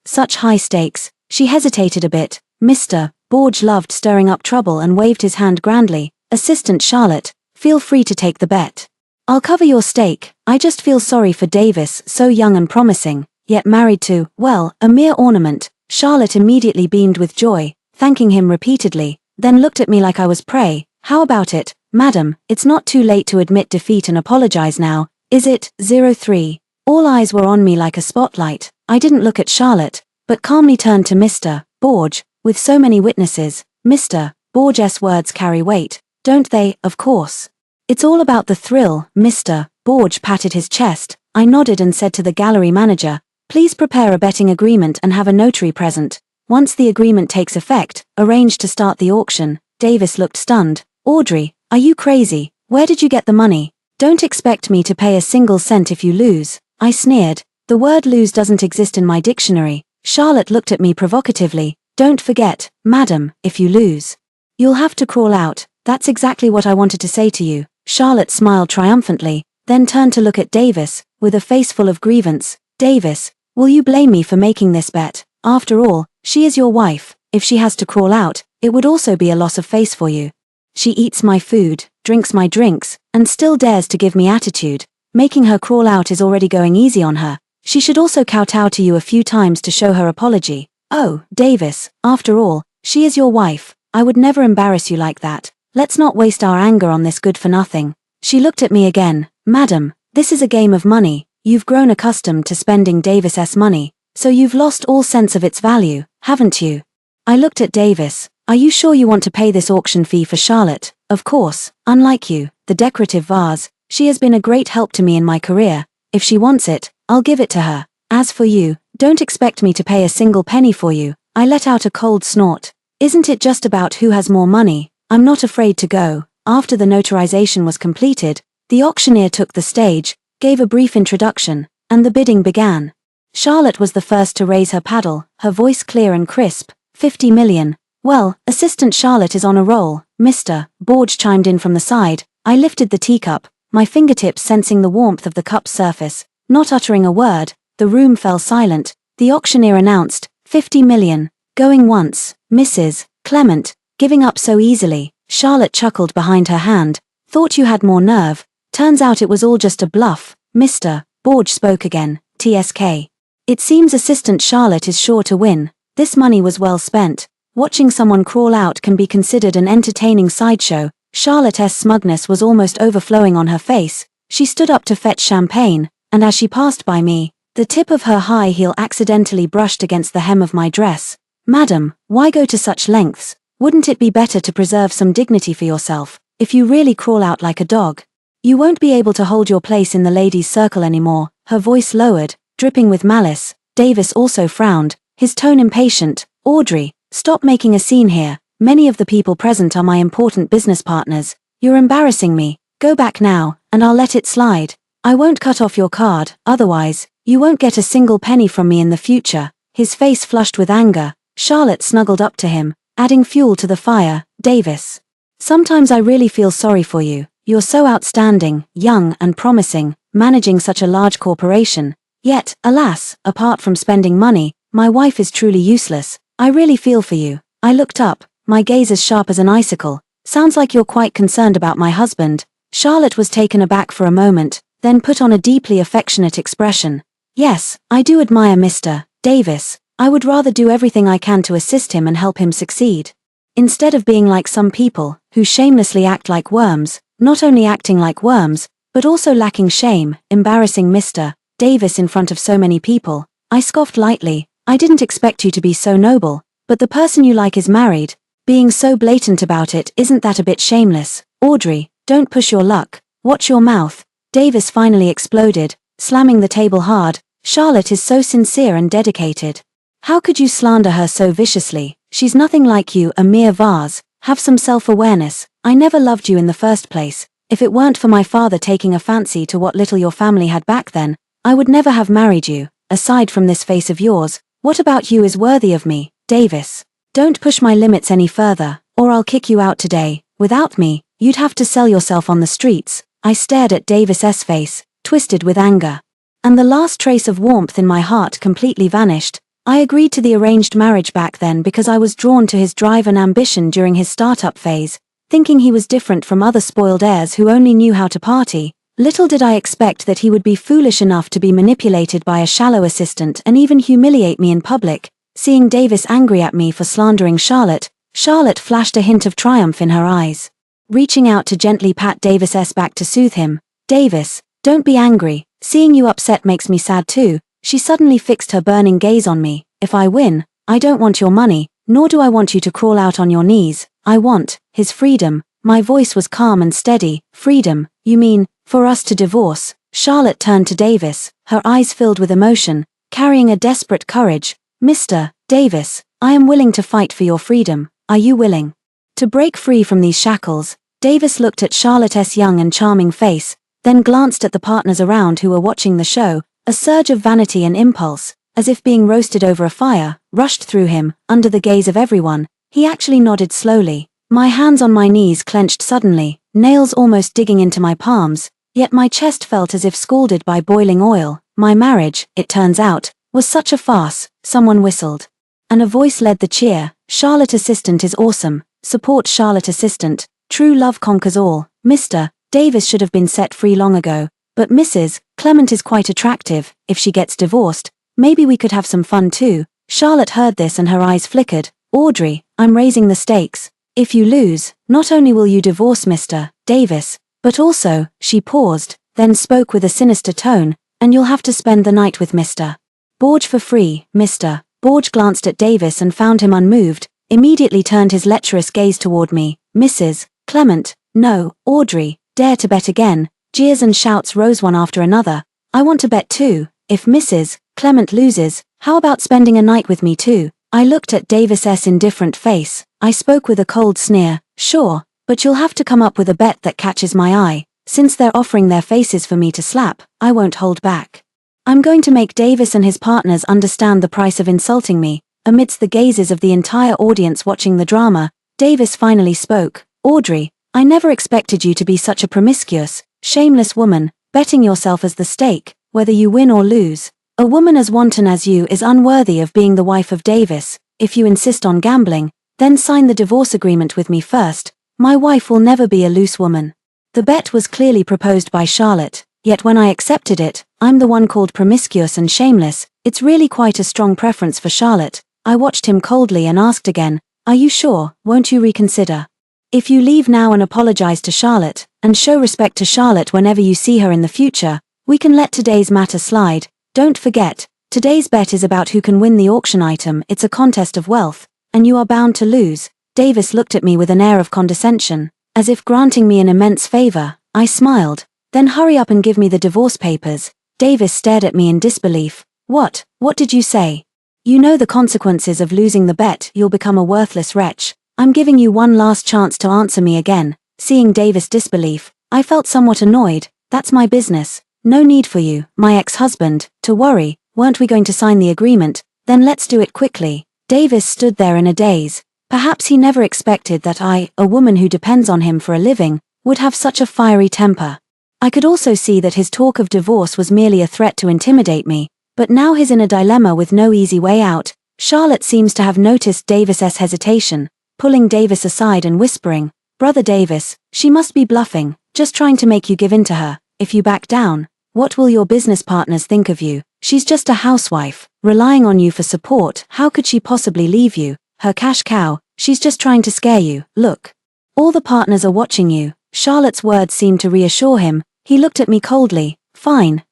such high stakes. She hesitated a bit. Mr. Borge loved stirring up trouble and waved his hand grandly. "Assistant Charlotte, feel free to take the bet. I'll cover your stake. I just feel sorry for Davis, so young and promising, yet married to, well, a mere ornament." Charlotte immediately beamed with joy, thanking him repeatedly, then looked at me like I was prey. "How about it, madam? It's not too late to admit defeat and apologize now, is it?" 03. All eyes were on me like a spotlight. I didn't look at Charlotte, but calmly turned to Mr. Borge. With so many witnesses, Mr. Borge's words carry weight, don't they? Of course. It's all about the thrill. Mr. Borge patted his chest. I nodded and said to the gallery manager, "Please prepare a betting agreement and have a notary present. Once the agreement takes effect, arrange to start the auction." Davis looked stunned. "Audrey, are you crazy? Where did you get the money? Don't expect me to pay a single cent if you lose." I sneered. "The word lose doesn't exist in my dictionary." Charlotte looked at me provocatively. "Don't forget, madam, if you lose, you'll have to crawl out." "That's exactly what I wanted to say to you." Charlotte smiled triumphantly, then turned to look at Davis, with a face full of grievance. "Davis, will you blame me for making this bet? After all, she is your wife. If she has to crawl out, it would also be a loss of face for you. She eats my food." drinks my drinks, and still dares to give me attitude. Making her crawl out is already going easy on her. She should also kowtow to you a few times to show her apology. Oh, Davis, after all, she is your wife. I would never embarrass you like that. Let's not waste our anger on this good-for-nothing. She looked at me again. Madam, this is a game of money. You've grown accustomed to spending Davis's money, so you've lost all sense of its value, haven't you? I looked at Davis. Are you sure you want to pay this auction fee for Charlotte? Of course, unlike you, the decorative vase, she has been a great help to me in my career. If she wants it, I'll give it to her. As for you, don't expect me to pay a single penny for you. I let out a cold snort. Isn't it just about who has more money? I'm not afraid to go. After the notarization was completed, the auctioneer took the stage, gave a brief introduction, and the bidding began. Charlotte was the first to raise her paddle, her voice clear and crisp. 50 million. Well, Assistant Charlotte is on a roll, Mr. Borge chimed in from the side. I lifted the teacup, my fingertips sensing the warmth of the cup's surface. Not uttering a word, the room fell silent. The auctioneer announced, 50 million. Going once, Mrs. Clement, giving up so easily. Charlotte chuckled behind her hand. Thought you had more nerve. Turns out it was all just a bluff. Mr. Borge spoke again. TSK. It seems Assistant Charlotte is sure to win. This money was well spent. Watching someone crawl out can be considered an entertaining sideshow. Charlotte's smugness was almost overflowing on her face. She stood up to fetch champagne, and as she passed by me, the tip of her high heel accidentally brushed against the hem of my dress. Madam, why go to such lengths? Wouldn't it be better to preserve some dignity for yourself? If you really crawl out like a dog, you won't be able to hold your place in the ladies' circle anymore. Her voice lowered, dripping with malice. Davis also frowned, his tone impatient. Audrey, stop making a scene here. Many of the people present are my important business partners. You're embarrassing me. Go back now, and I'll let it slide. I won't cut off your card, otherwise, you won't get a single penny from me in the future. His face flushed with anger. Charlotte snuggled up to him, adding fuel to the fire. Davis. Sometimes I really feel sorry for you. You're so outstanding, young and promising, managing such a large corporation. Yet, alas, apart from spending money, my wife is truly useless. I really feel for you. I looked up, my gaze as sharp as an icicle. Sounds like you're quite concerned about my husband. Charlotte was taken aback for a moment, then put on a deeply affectionate expression. Yes, I do admire Mr. Davis. I would rather do everything I can to assist him and help him succeed. Instead of being like some people, who shamelessly act like worms, not only acting like worms, but also lacking shame, embarrassing Mr. Davis in front of so many people. I scoffed lightly. I didn't expect you to be so noble, but the person you like is married. Being so blatant about it, isn't that a bit shameless? Audrey, don't push your luck. Watch your mouth. Davis finally exploded, slamming the table hard. Charlotte is so sincere and dedicated. How could you slander her so viciously? She's nothing like you, a mere vase. Have some self-awareness. I never loved you in the first place. If it weren't for my father taking a fancy to what little your family had back then, I would never have married you. Aside from this face of yours, what about you is worthy of me, Davis? Don't push my limits any further, or I'll kick you out today. Without me, you'd have to sell yourself on the streets. I stared at Davis's face, twisted with anger. And the last trace of warmth in my heart completely vanished. I agreed to the arranged marriage back then because I was drawn to his drive and ambition during his startup phase, thinking he was different from other spoiled heirs who only knew how to party. Little did I expect that he would be foolish enough to be manipulated by a shallow assistant and even humiliate me in public. Seeing Davis angry at me for slandering Charlotte, Charlotte flashed a hint of triumph in her eyes. Reaching out to gently pat Davis's back to soothe him. Davis, don't be angry. Seeing you upset makes me sad too. She suddenly fixed her burning gaze on me. If I win, I don't want your money, nor do I want you to crawl out on your knees. I want his freedom. My voice was calm and steady. Freedom, you mean, for us to divorce? Charlotte turned to Davis, her eyes filled with emotion, carrying a desperate courage. Mr. Davis, I am willing to fight for your freedom. Are you willing to break free from these shackles? Davis looked at Charlotte's young and charming face, then glanced at the partners around who were watching the show. A surge of vanity and impulse, as if being roasted over a fire, rushed through him. Under the gaze of everyone, he actually nodded slowly. My hands on my knees clenched suddenly, nails almost digging into my palms, yet my chest felt as if scalded by boiling oil. My marriage, it turns out, was such a farce. Someone whistled. And a voice led the cheer. Charlotte Assistant is awesome. Support Charlotte Assistant. True love conquers all. Mr. Davis should have been set free long ago, but Mrs. Clement is quite attractive. If she gets divorced, maybe we could have some fun too. Charlotte heard this and her eyes flickered. Audrey, I'm raising the stakes. If you lose, not only will you divorce Mr. Davis, but also, she paused, then spoke with a sinister tone, and you'll have to spend the night with Mr. Borge for free. Mr. Borge glanced at Davis and found him unmoved, immediately turned his lecherous gaze toward me. Mrs. Clement, no. Audrey, dare to bet again. Jeers and shouts rose one after another. I want to bet too. If Mrs. Clement loses, how about spending a night with me too? I looked at Davis's indifferent face. I spoke with a cold sneer. Sure, but you'll have to come up with a bet that catches my eye. Since they're offering their faces for me to slap, I won't hold back. I'm going to make Davis and his partners understand the price of insulting me. Amidst the gazes of the entire audience watching the drama, Davis finally spoke. Audrey, I never expected you to be such a promiscuous, shameless woman, betting yourself as the stake, whether you win or lose. A woman as wanton as you is unworthy of being the wife of Davis. If you insist on gambling, then sign the divorce agreement with me first. My wife will never be a loose woman. The bet was clearly proposed by Charlotte, yet when I accepted it, I'm the one called promiscuous and shameless. It's really quite a strong preference for Charlotte. I watched him coldly and asked again, are you sure? Won't you reconsider? If you leave now and apologize to Charlotte, and show respect to Charlotte whenever you see her in the future, we can let today's matter slide. Don't forget, today's bet is about who can win the auction item. It's a contest of wealth, and you are bound to lose. Davis looked at me with an air of condescension, as if granting me an immense favor. I smiled. Then hurry up and give me the divorce papers. Davis stared at me in disbelief. What did you say? You know the consequences of losing the bet. You'll become a worthless wretch. I'm giving you one last chance to answer me again. Seeing Davis' disbelief, I felt somewhat annoyed. That's my business. No need for you, my ex-husband, to worry. Weren't we going to sign the agreement? Then let's do it quickly. Davis stood there in a daze. Perhaps he never expected that I, a woman who depends on him for a living, would have such a fiery temper. I could also see that his talk of divorce was merely a threat to intimidate me, but now he's in a dilemma with no easy way out. Charlotte seems to have noticed Davis's hesitation, pulling Davis aside and whispering, Brother Davis, she must be bluffing, just trying to make you give in to her. If you back down, what will your business partners think of you? She's just a housewife, relying on you for support. How could she possibly leave you? Her cash cow. She's just trying to scare you. Look. All the partners are watching you. Charlotte's words seemed to reassure him. He looked at me coldly. Fine.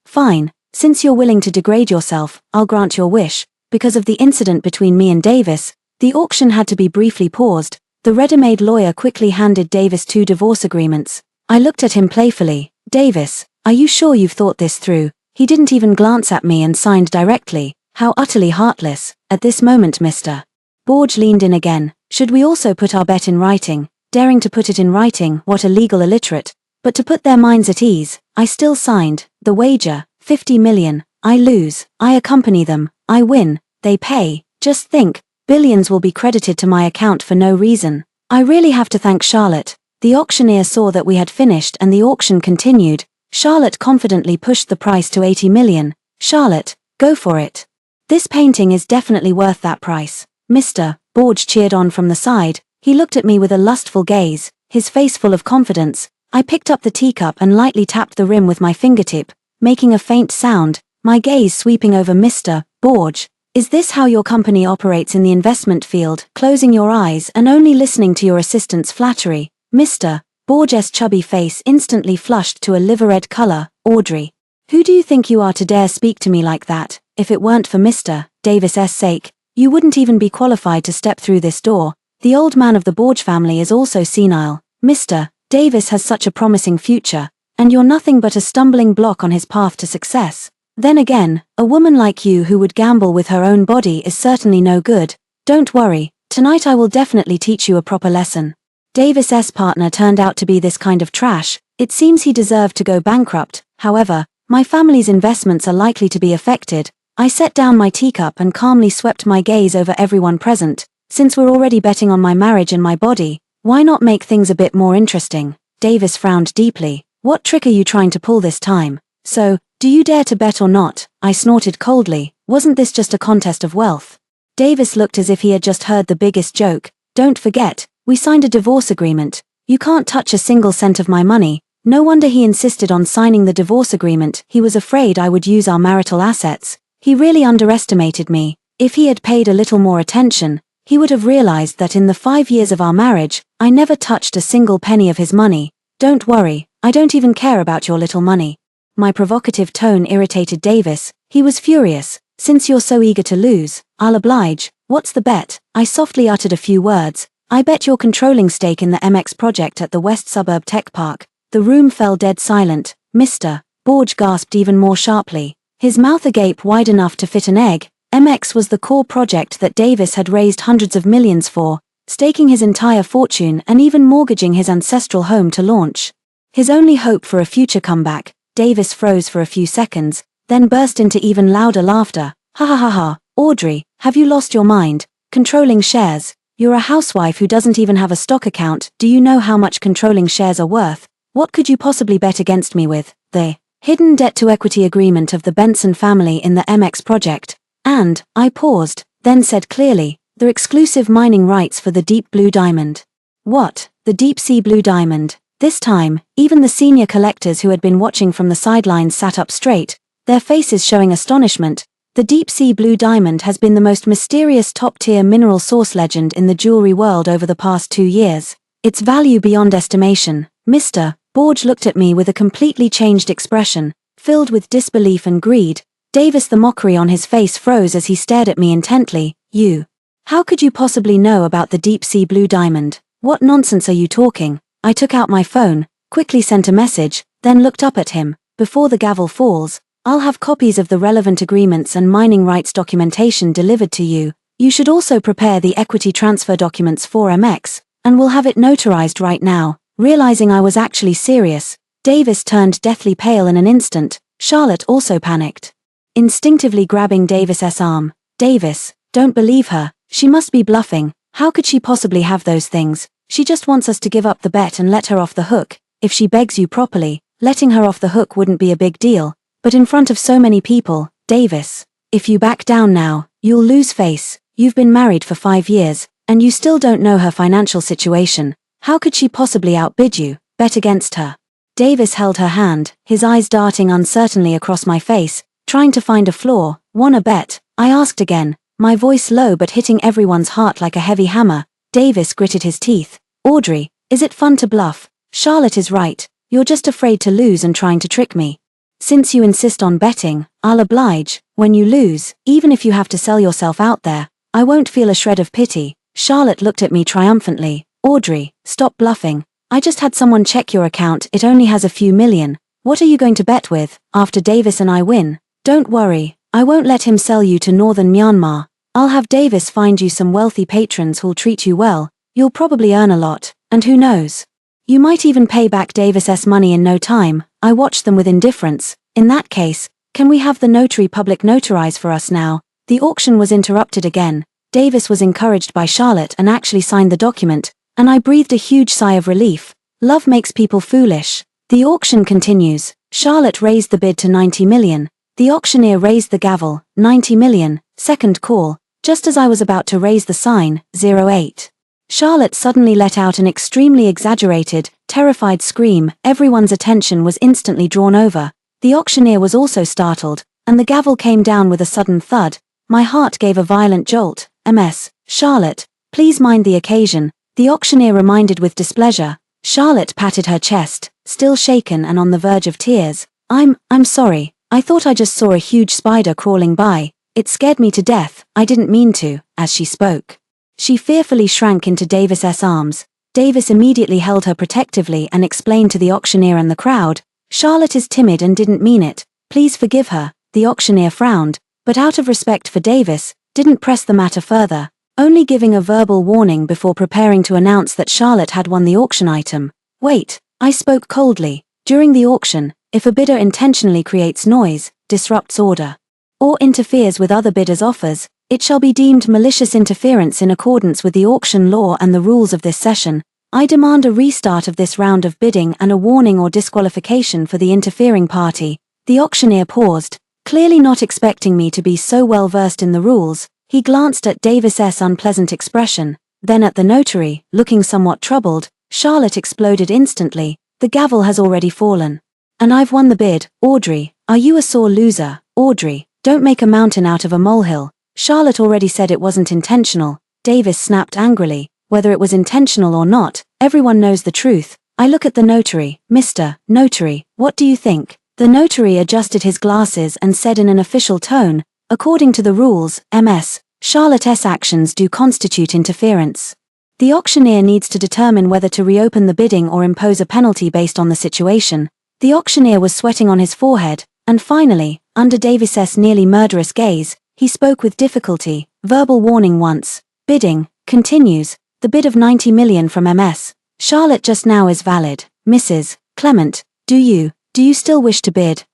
Since you're willing to degrade yourself, I'll grant your wish. Because of the incident between me and Davis, the auction had to be briefly paused. The ready-made lawyer quickly handed Davis 2 divorce agreements. I looked at him playfully. Davis, are you sure you've thought this through? He didn't even glance at me and signed directly. How utterly heartless. At this moment, Mr. Borge leaned in again. Should we also put our bet in writing? Daring to put it in writing, what a legal illiterate. But to put their minds at ease, I still signed. The wager, 50 million. I lose. I accompany them. I win. They pay. Just think, billions will be credited to my account for no reason. I really have to thank Charlotte. The auctioneer saw that we had finished and the auction continued. Charlotte confidently pushed the price to 80 million. Charlotte, go for it. This painting is definitely worth that price. Mr. Borge cheered on from the side. He looked at me with a lustful gaze, his face full of confidence. I picked up the teacup and lightly tapped the rim with my fingertip, making a faint sound, my gaze sweeping over Mr. Borge. Is this how your company operates in the investment field, closing your eyes and only listening to your assistant's flattery? Mr. Borge's chubby face instantly flushed to a liver-red color. Audrey, who do you think you are to dare speak to me like that? If it weren't for Mr. Davis's sake, you wouldn't even be qualified to step through this door. The old man of the Borge family is also senile. Mr. Davis has such a promising future, and you're nothing but a stumbling block on his path to success. Then again, a woman like you who would gamble with her own body is certainly no good. Don't worry, tonight I will definitely teach you a proper lesson. Davis's partner turned out to be this kind of trash. It seems he deserved to go bankrupt. However, my family's investments are likely to be affected. I set down my teacup and calmly swept my gaze over everyone present. Since we're already betting on my marriage and my body, why not make things a bit more interesting? Davis frowned deeply. What trick are you trying to pull this time? So, do you dare to bet or not? I snorted coldly. Wasn't this just a contest of wealth? Davis looked as if he had just heard the biggest joke. Don't forget, we signed a divorce agreement. You can't touch a single cent of my money. No wonder he insisted on signing the divorce agreement. He was afraid I would use our marital assets. He really underestimated me. If he had paid a little more attention, he would have realized that in the 5 years of our marriage, I never touched a single penny of his money. Don't worry, I don't even care about your little money. My provocative tone irritated Davis. He was furious. Since you're so eager to lose, I'll oblige. What's the bet? I softly uttered a few words. I bet your controlling stake in the MX project at the West Suburb Tech Park. The room fell dead silent. Mr. Borge gasped even more sharply, his mouth agape wide enough to fit an egg. MX was the core project that Davis had raised hundreds of millions for, staking his entire fortune and even mortgaging his ancestral home to launch. His only hope for a future comeback. Davis froze for a few seconds, then burst into even louder laughter. Ha ha ha ha, Audrey, have you lost your mind? Controlling shares. You're a housewife who doesn't even have a stock account. Do you know how much controlling shares are worth? What could you possibly bet against me with? The hidden debt-to-equity agreement of the Benson family in the MX project. And, I paused, then said clearly, the exclusive mining rights for the deep blue diamond. What? The deep sea blue diamond? This time, even the senior collectors who had been watching from the sidelines sat up straight, their faces showing astonishment. The deep sea blue diamond has been the most mysterious top-tier mineral source legend in the jewelry world over the past 2 years. Its value beyond estimation. Mr. Borge looked at me with a completely changed expression, filled with disbelief and greed. Davis, the mockery on his face froze as he stared at me intently. You. How could you possibly know about the deep sea blue diamond? What nonsense are you talking? I took out my phone, quickly sent a message, then looked up at him. Before the gavel falls, I'll have copies of the relevant agreements and mining rights documentation delivered to you. You should also prepare the equity transfer documents for MX, and we'll have it notarized right now. Realizing I was actually serious, Davis turned deathly pale in an instant. Charlotte also panicked, instinctively grabbing Davis's arm. Davis, don't believe her. She must be bluffing. How could she possibly have those things? She just wants us to give up the bet and let her off the hook. If she begs you properly, letting her off the hook wouldn't be a big deal. But in front of so many people, Davis, if you back down now, you'll lose face. You've been married for 5 years, and you still don't know her financial situation. How could she possibly outbid you? Bet against her. Davis held her hand, his eyes darting uncertainly across my face, trying to find a flaw. Wanna bet? I asked again, my voice low but hitting everyone's heart like a heavy hammer. Davis gritted his teeth. Audrey, is it fun to bluff? Charlotte is right. You're just afraid to lose and trying to trick me. Since you insist on betting, I'll oblige. When you lose, even if you have to sell yourself out there, I won't feel a shred of pity. Charlotte looked at me triumphantly. Audrey, stop bluffing. I just had someone check your account. It only has a few million. What are you going to bet with, after Davis and I win? Don't worry, I won't let him sell you to northern Myanmar. I'll have Davis find you some wealthy patrons who'll treat you well. You'll probably earn a lot, and who knows? You might even pay back Davis's money in no time. I watched them with indifference. In that case, can we have the notary public notarize for us now? The auction was interrupted again. Davis was encouraged by Charlotte and actually signed the document, and I breathed a huge sigh of relief. Love makes people foolish. The auction continues. Charlotte raised the bid to 90 million. The auctioneer raised the gavel. 90 million. Second call. Just as I was about to raise the sign, 08. Charlotte suddenly let out an extremely exaggerated, terrified scream. Everyone's attention was instantly drawn over. The auctioneer was also startled, and the gavel came down with a sudden thud. My heart gave a violent jolt. MS. Charlotte, please mind the occasion, the auctioneer reminded with displeasure. Charlotte patted her chest, still shaken and on the verge of tears. I'm sorry. I thought I just saw a huge spider crawling by. It scared me to death. I didn't mean to. As she spoke, she fearfully shrank into Davis's arms. Davis immediately held her protectively and explained to the auctioneer and the crowd, Charlotte is timid and didn't mean it. Please forgive her. The auctioneer frowned, but out of respect for Davis, didn't press the matter further, only giving a verbal warning before preparing to announce that Charlotte had won the auction item. Wait, I spoke coldly. During the auction, if a bidder intentionally creates noise, disrupts order, or interferes with other bidders' offers, it shall be deemed malicious interference in accordance with the auction law and the rules of this session. I demand a restart of this round of bidding and a warning or disqualification for the interfering party. The auctioneer paused, clearly not expecting me to be so well versed in the rules. He glanced at Davis's unpleasant expression, then at the notary, looking somewhat troubled. Charlotte exploded instantly. The gavel has already fallen. And I've won the bid. Audrey, are you a sore loser? Audrey, don't make a mountain out of a molehill. Charlotte already said it wasn't intentional. Davis snapped angrily. Whether it was intentional or not, everyone knows the truth. I look at the notary. Mr. Notary, what do you think? The notary adjusted his glasses and said in an official tone, according to the rules, Ms. Charlotte's actions do constitute interference. The auctioneer needs to determine whether to reopen the bidding or impose a penalty based on the situation. The auctioneer was sweating on his forehead, and finally, under Davis's nearly murderous gaze, he spoke with difficulty. Verbal warning once. Bidding continues. The bid of 90 million from Ms. Charlotte just now is valid. Mrs. Clement, do you still wish to bid?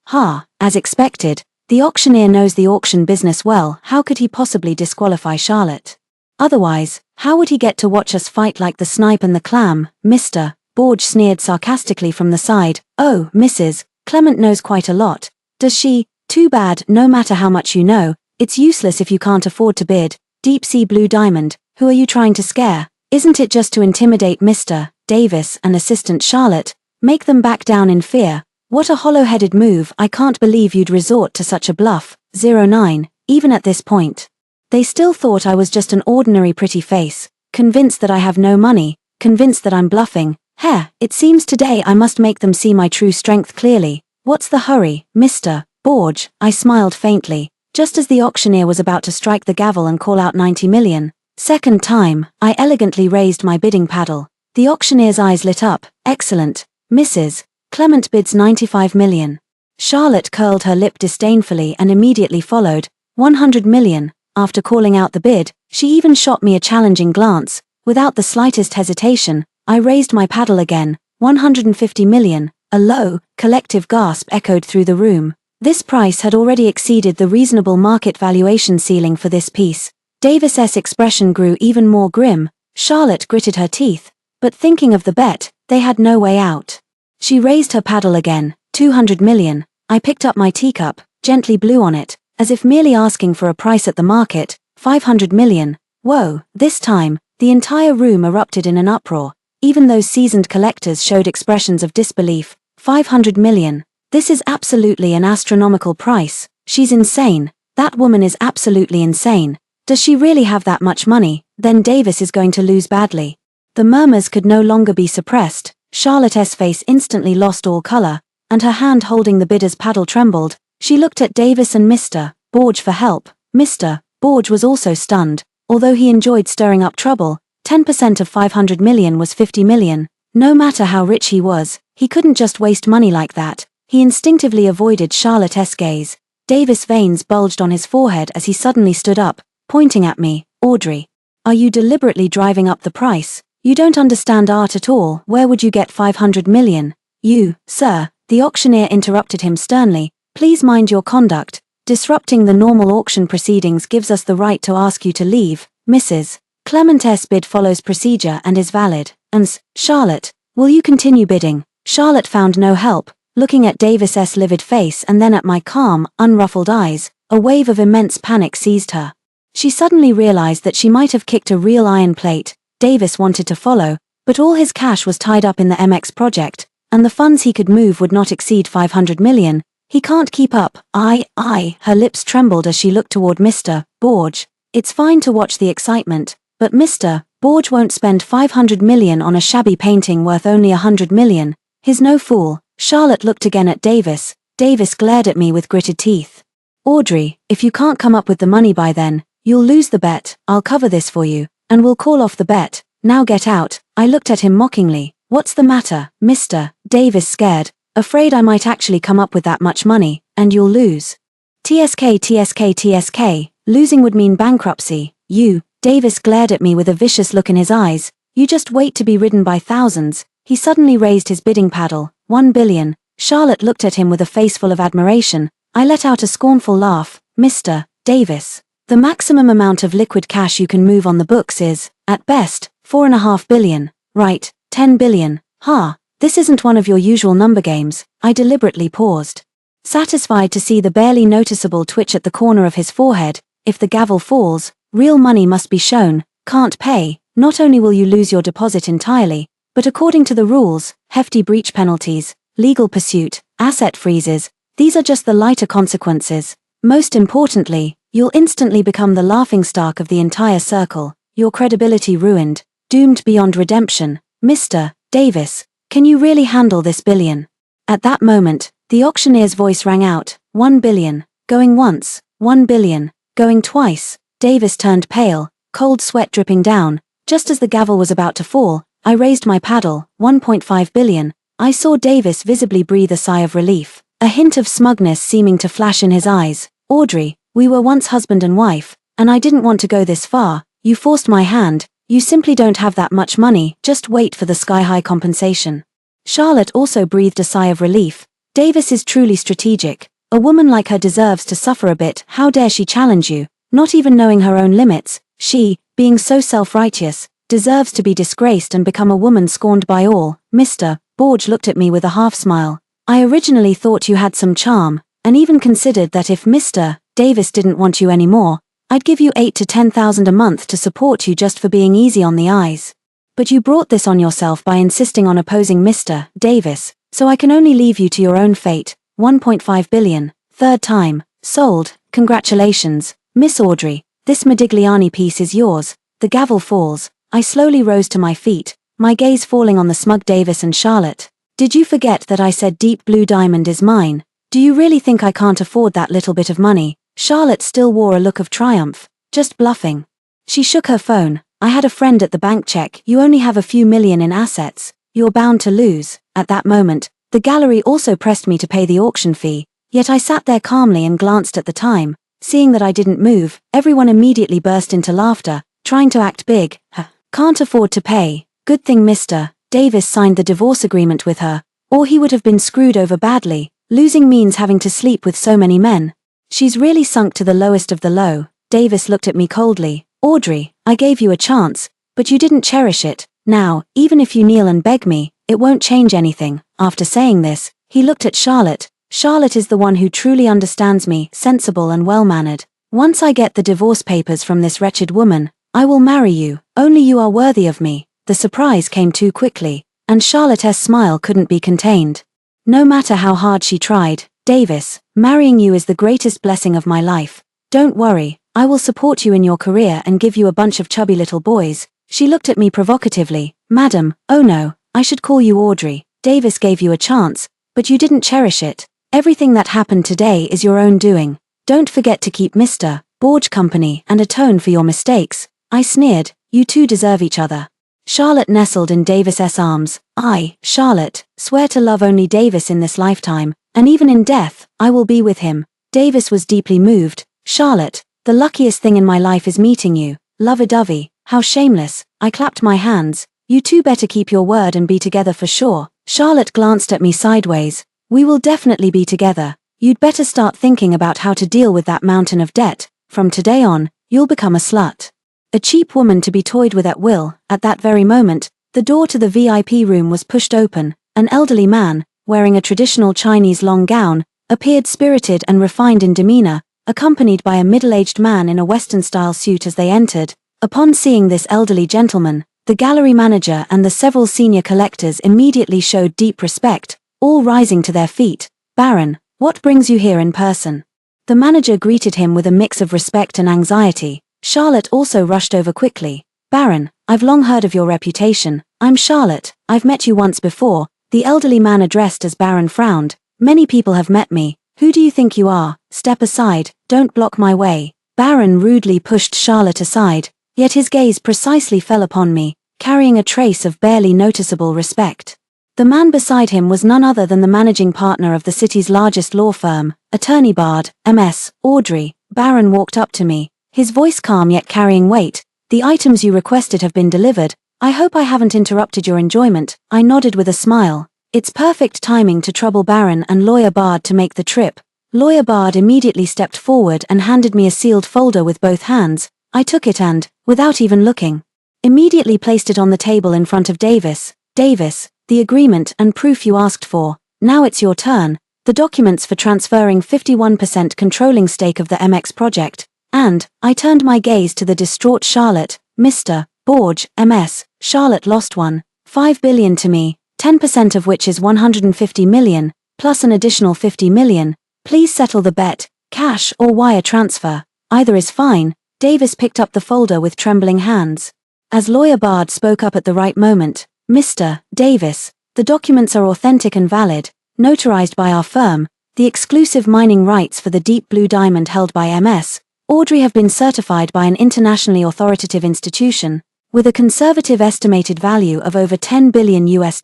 As expected. The auctioneer knows the auction business well. How could he possibly disqualify Charlotte? Otherwise, how would he get to watch us fight like the snipe and the clam? Mr. Borge sneered sarcastically from the side. Oh, Mrs. Clement knows quite a lot. Does she? Too bad. No matter how much you know, it's useless if you can't afford to bid. Deep Sea Blue Diamond, who are you trying to scare? Isn't it just to intimidate Mr. Davis and Assistant Charlotte? Make them back down in fear? What a hollow-headed move. I can't believe you'd resort to such a bluff. 09, even at this point. They still thought I was just an ordinary pretty face, convinced that I have no money, convinced that I'm bluffing. It seems today I must make them see my true strength clearly. What's the hurry, Mr. Borge? I smiled faintly, just as the auctioneer was about to strike the gavel and call out 90 million. Second time, I elegantly raised my bidding paddle. The auctioneer's eyes lit up. Excellent. Mrs. Clement bids 95 million. Charlotte curled her lip disdainfully and immediately followed. 100 million. After calling out the bid, she even shot me a challenging glance. Without the slightest hesitation, I raised my paddle again. 150 million. A low, collective gasp echoed through the room. This price had already exceeded the reasonable market valuation ceiling for this piece. Davis's expression grew even more grim. Charlotte gritted her teeth. But thinking of the bet, they had no way out. She raised her paddle again. 200 million. I picked up my teacup, gently blew on it, as if merely asking for a price at the market. 500 million. Whoa, this time, the entire room erupted in an uproar. Even those seasoned collectors showed expressions of disbelief. 500 million. This is absolutely an astronomical price. She's insane. That woman is absolutely insane. Does she really have that much money? Then Davis is going to lose badly. The murmurs could no longer be suppressed. Charlotte's face instantly lost all color, and her hand holding the bidder's paddle trembled. She looked at Davis and Mr. Borge for help. Mr. Borge was also stunned. Although he enjoyed stirring up trouble, 10% of 500 million was 50 million. No matter how rich he was, he couldn't just waste money like that. He instinctively avoided Charlotte's gaze. Davis' veins bulged on his forehead as he suddenly stood up, pointing at me. Audrey, are you deliberately driving up the price? You don't understand art at all. Where would you get 500 million? You, sir, the auctioneer interrupted him sternly. Please mind your conduct. Disrupting the normal auction proceedings gives us the right to ask you to leave. Mrs. Clement's bid follows procedure and is valid. Charlotte, will you continue bidding? Charlotte found no help, looking at Davis's livid face and then at my calm, unruffled eyes. A wave of immense panic seized her. She suddenly realized that she might have kicked a real iron plate. Davis wanted to follow, but all his cash was tied up in the MX project, and the funds he could move would not exceed 500 million. He can't keep up. Her lips trembled as she looked toward Mr. Borge. It's fine to watch the excitement, but Mr. Borge won't spend 500 million on a shabby painting worth only 100 million. He's no fool. Charlotte looked again at Davis. Davis glared at me with gritted teeth. Audrey, if you can't come up with the money by then, you'll lose the bet. I'll cover this for you, and we'll call off the bet. Now get out. I looked at him mockingly. What's the matter, Mr. Davis? Scared? Afraid I might actually come up with that much money, and you'll lose. TSK. Losing would mean bankruptcy. You. Davis glared at me with a vicious look in his eyes. You just wait to be ridden by thousands. He suddenly raised his bidding paddle. 1 billion. Charlotte looked at him with a face full of admiration. I let out a scornful laugh. Mr. Davis, the maximum amount of liquid cash you can move on the books is, at best, 4.5 billion. Right, 10 billion. This isn't one of your usual number games. I deliberately paused, satisfied to see the barely noticeable twitch at the corner of his forehead. If the gavel falls, real money must be shown. Can't pay. Not only will you lose your deposit entirely, But according to the rules, hefty breach penalties, legal pursuit, asset freezes, these are just the lighter consequences. Most importantly, you'll instantly become the laughingstock of the entire circle, your credibility ruined, doomed beyond redemption. Mr. Davis, can you really handle this billion? At that moment, the auctioneer's voice rang out, 1 billion, going once, 1 billion, going twice. Davis turned pale, cold sweat dripping down. Just as the gavel was about to fall, I raised my paddle, 1.5 billion. I saw Davis visibly breathe a sigh of relief, a hint of smugness seeming to flash in his eyes. Audrey, we were once husband and wife, and I didn't want to go this far. You forced my hand. You simply don't have that much money, just wait for the sky-high compensation. Charlotte also breathed a sigh of relief. Davis is truly strategic. A woman like her deserves to suffer a bit. How dare she challenge you, not even knowing her own limits? She, being so self-righteous, deserves to be disgraced and become a woman scorned by all. Mr. Borge looked at me with a half-smile. I originally thought you had some charm, and even considered that if Mr. Davis didn't want you anymore, I'd give you 8 to 10,000 a month to support you just for being easy on the eyes. But you brought this on yourself by insisting on opposing Mr. Davis, so I can only leave you to your own fate. 1.5 billion, third time, sold. Congratulations, Miss Audrey, this Modigliani piece is yours. The gavel falls. I slowly rose to my feet, my gaze falling on the smug Davis and Charlotte. Did you forget that I said Deep Blue Diamond is mine? Do you really think I can't afford that little bit of money? Charlotte still wore a look of triumph. Just bluffing. She shook her phone. I had a friend at the bank check. You only have a few million in assets. You're bound to lose. At that moment, the gallery also pressed me to pay the auction fee, yet I sat there calmly and glanced at the time. Seeing that I didn't move, everyone immediately burst into laughter, trying to act big. Can't afford to pay. Good thing Mr. Davis signed the divorce agreement with her, or he would have been screwed over badly. Losing means having to sleep with so many men. She's really sunk to the lowest of the low. Davis looked at me coldly. Audrey, I gave you a chance, but you didn't cherish it. Now, even if you kneel and beg me, it won't change anything. After saying this, he looked at Charlotte. Charlotte is the one who truly understands me, sensible and well-mannered. Once I get the divorce papers from this wretched woman, I will marry you. Only you are worthy of me. The surprise came too quickly, and Charlotte's smile couldn't be contained. No matter how hard she tried, Davis, marrying you is the greatest blessing of my life. Don't worry, I will support you in your career and give you a bunch of chubby little boys. She looked at me provocatively. Madam, oh no, I should call you Audrey. Davis gave you a chance, but you didn't cherish it. Everything that happened today is your own doing. Don't forget to keep Mr. Borge company and atone for your mistakes. I sneered. You two deserve each other. Charlotte nestled in Davis's arms. I, Charlotte, swear to love only Davis in this lifetime, and even in death, I will be with him. Davis was deeply moved. Charlotte, the luckiest thing in my life is meeting you. Lovey-dovey, how shameless. I clapped my hands. You two better keep your word and be together for sure. Charlotte glanced at me sideways. We will definitely be together. You'd better start thinking about how to deal with that mountain of debt. From today on, you'll become a slut. A cheap woman to be toyed with at will. At that very moment, the door to the VIP room was pushed open. An elderly man, wearing a traditional Chinese long gown, appeared spirited and refined in demeanor, accompanied by a middle-aged man in a Western-style suit as they entered. Upon seeing this elderly gentleman, the gallery manager and the several senior collectors immediately showed deep respect, all rising to their feet. Baron, what brings you here in person? The manager greeted him with a mix of respect and anxiety. Charlotte also rushed over quickly. Baron, I've long heard of your reputation. I'm Charlotte. I've met you once before. The elderly man addressed as Baron frowned. Many people have met me. Who do you think you are? Step aside. Don't block my way. Baron rudely pushed Charlotte aside, yet his gaze precisely fell upon me, carrying a trace of barely noticeable respect. The man beside him was none other than the managing partner of the city's largest law firm, Attorney Bard, MS, Audrey. Baron walked up to me, his voice calm yet carrying weight. The items you requested have been delivered. I hope I haven't interrupted your enjoyment. I nodded with a smile. It's perfect timing to trouble Baron and Lawyer Bard to make the trip. Lawyer Bard immediately stepped forward and handed me a sealed folder with both hands. I took it and, without even looking, immediately placed it on the table in front of Davis. Davis, the agreement and proof you asked for. Now it's your turn. The documents for transferring 51% controlling stake of the MX project. And, I turned my gaze to the distraught Charlotte. Mr. Borge, MS. Charlotte lost one. $5 billion to me, 10% of which is $150 million, plus an additional $50 million. Please settle the bet, cash or wire transfer. Either is fine. Davis picked up the folder with trembling hands. As Lawyer Bard spoke up at the right moment, Mr. Davis, the documents are authentic and valid, notarized by our firm. The exclusive mining rights for the deep blue diamond held by MS Audrey have been certified by an internationally authoritative institution, with a conservative estimated value of over $10 billion US.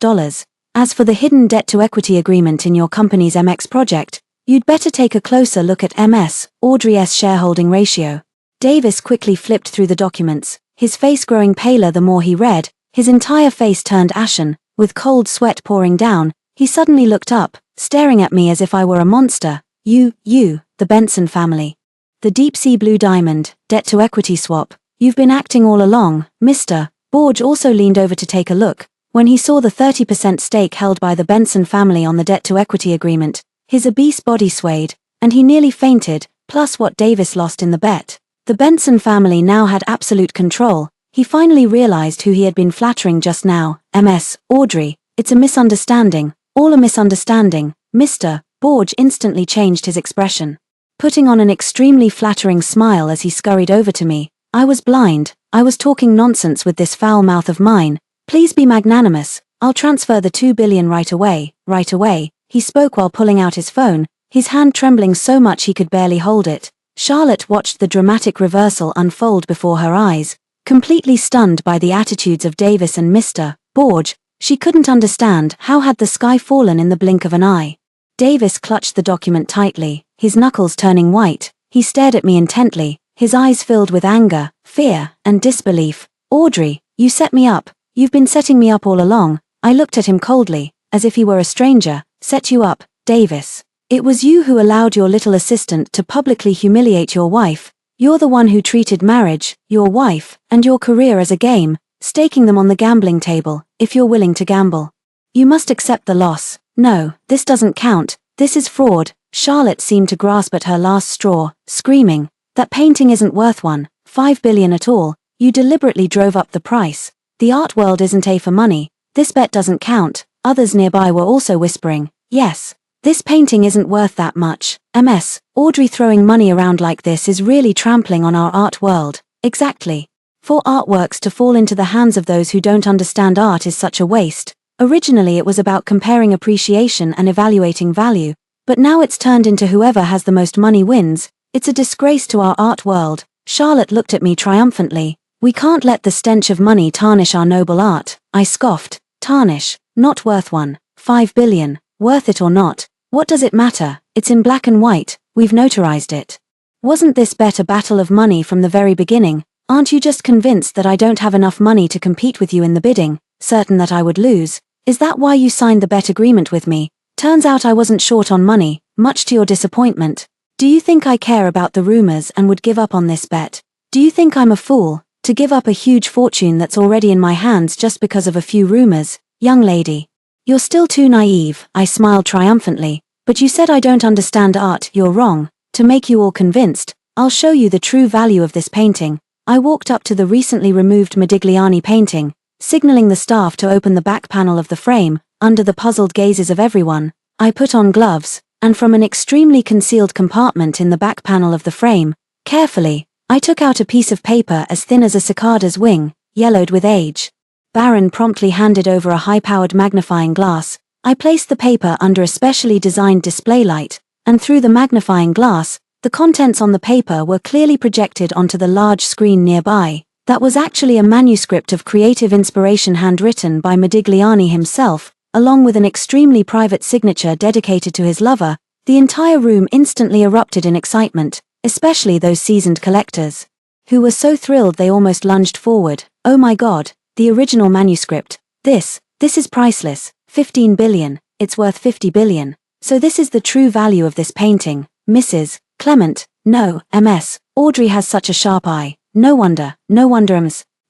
As for the hidden debt-to-equity agreement in your company's MX project, you'd better take a closer look at MS Audrey's shareholding ratio. Davis quickly flipped through the documents, his face growing paler the more he read, his entire face turned ashen, with cold sweat pouring down. He suddenly looked up, staring at me as if I were a monster. You, the Benson family. The deep-sea blue diamond, debt-to-equity swap. You've been acting all along, Mr. Borge also leaned over to take a look. When he saw the 30% stake held by the Benson family on the debt-to-equity agreement, his obese body swayed, and he nearly fainted, plus what Davis lost in the bet. The Benson family now had absolute control. He finally realized who he had been flattering just now. MS Audrey. It's a misunderstanding. All a misunderstanding. Mr. Borge instantly changed his expression, putting on an extremely flattering smile as he scurried over to me. I was blind. I was talking nonsense with this foul mouth of mine. Please be magnanimous. I'll transfer the $2 billion right away. Right away. He spoke while pulling out his phone, his hand trembling so much he could barely hold it. Charlotte watched the dramatic reversal unfold before her eyes, completely stunned by the attitudes of Davis and Mr. Borge. She couldn't understand how had the sky fallen in the blink of an eye. Davis clutched the document tightly, his knuckles turning white. He stared at me intently, his eyes filled with anger, fear, and disbelief. Audrey, you set me up. You've been setting me up all along. I looked at him coldly, as if he were a stranger. Set you up, Davis. It was you who allowed your little assistant to publicly humiliate your wife. You're the one who treated marriage, your wife, and your career as a game, staking them on the gambling table, if you're willing to gamble. You must accept the loss. No, this doesn't count. This is fraud. Charlotte seemed to grasp at her last straw, screaming, that painting isn't worth $1.5 billion at all. You deliberately drove up the price. The art world isn't A for money. This bet doesn't count. Others nearby were also whispering, yes. This painting isn't worth that much. MS Audrey throwing money around like this is really trampling on our art world. Exactly. For artworks to fall into the hands of those who don't understand art is such a waste. Originally it was about comparing appreciation and evaluating value, but now it's turned into whoever has the most money wins. It's a disgrace to our art world. Charlotte looked at me triumphantly. We can't let the stench of money tarnish our noble art. I scoffed. Tarnish. Not worth $1.5 billion. Worth it or not. What does it matter? It's in black and white. We've notarized it. Wasn't this bet a battle of money from the very beginning? Aren't you just convinced that I don't have enough money to compete with you in the bidding, certain that I would lose? Is that why you signed the bet agreement with me? Turns out I wasn't short on money, much to your disappointment. Do you think I care about the rumors and would give up on this bet? Do you think I'm a fool, to give up a huge fortune that's already in my hands just because of a few rumors? Young lady. You're still too naive, I smiled triumphantly. But you said I don't understand art. You're wrong. To make you all convinced, I'll show you the true value of this painting. I walked up to the recently removed Modigliani painting, signaling the staff to open the back panel of the frame. Under the puzzled gazes of everyone, I put on gloves, and from an extremely concealed compartment in the back panel of the frame, carefully, I took out a piece of paper as thin as a cicada's wing, yellowed with age. Baron promptly handed over a high-powered magnifying glass. I placed the paper under a specially designed display light, and through the magnifying glass, the contents on the paper were clearly projected onto the large screen nearby. That was actually a manuscript of creative inspiration handwritten by Modigliani himself, along with an extremely private signature dedicated to his lover. The entire room instantly erupted in excitement, especially those seasoned collectors, who were so thrilled they almost lunged forward. Oh my God, the original manuscript. This is priceless. 15 billion, it's worth 50 billion. So this is the true value of this painting, Mrs. Clement. No, MS. Audrey has such a sharp eye. No wonder,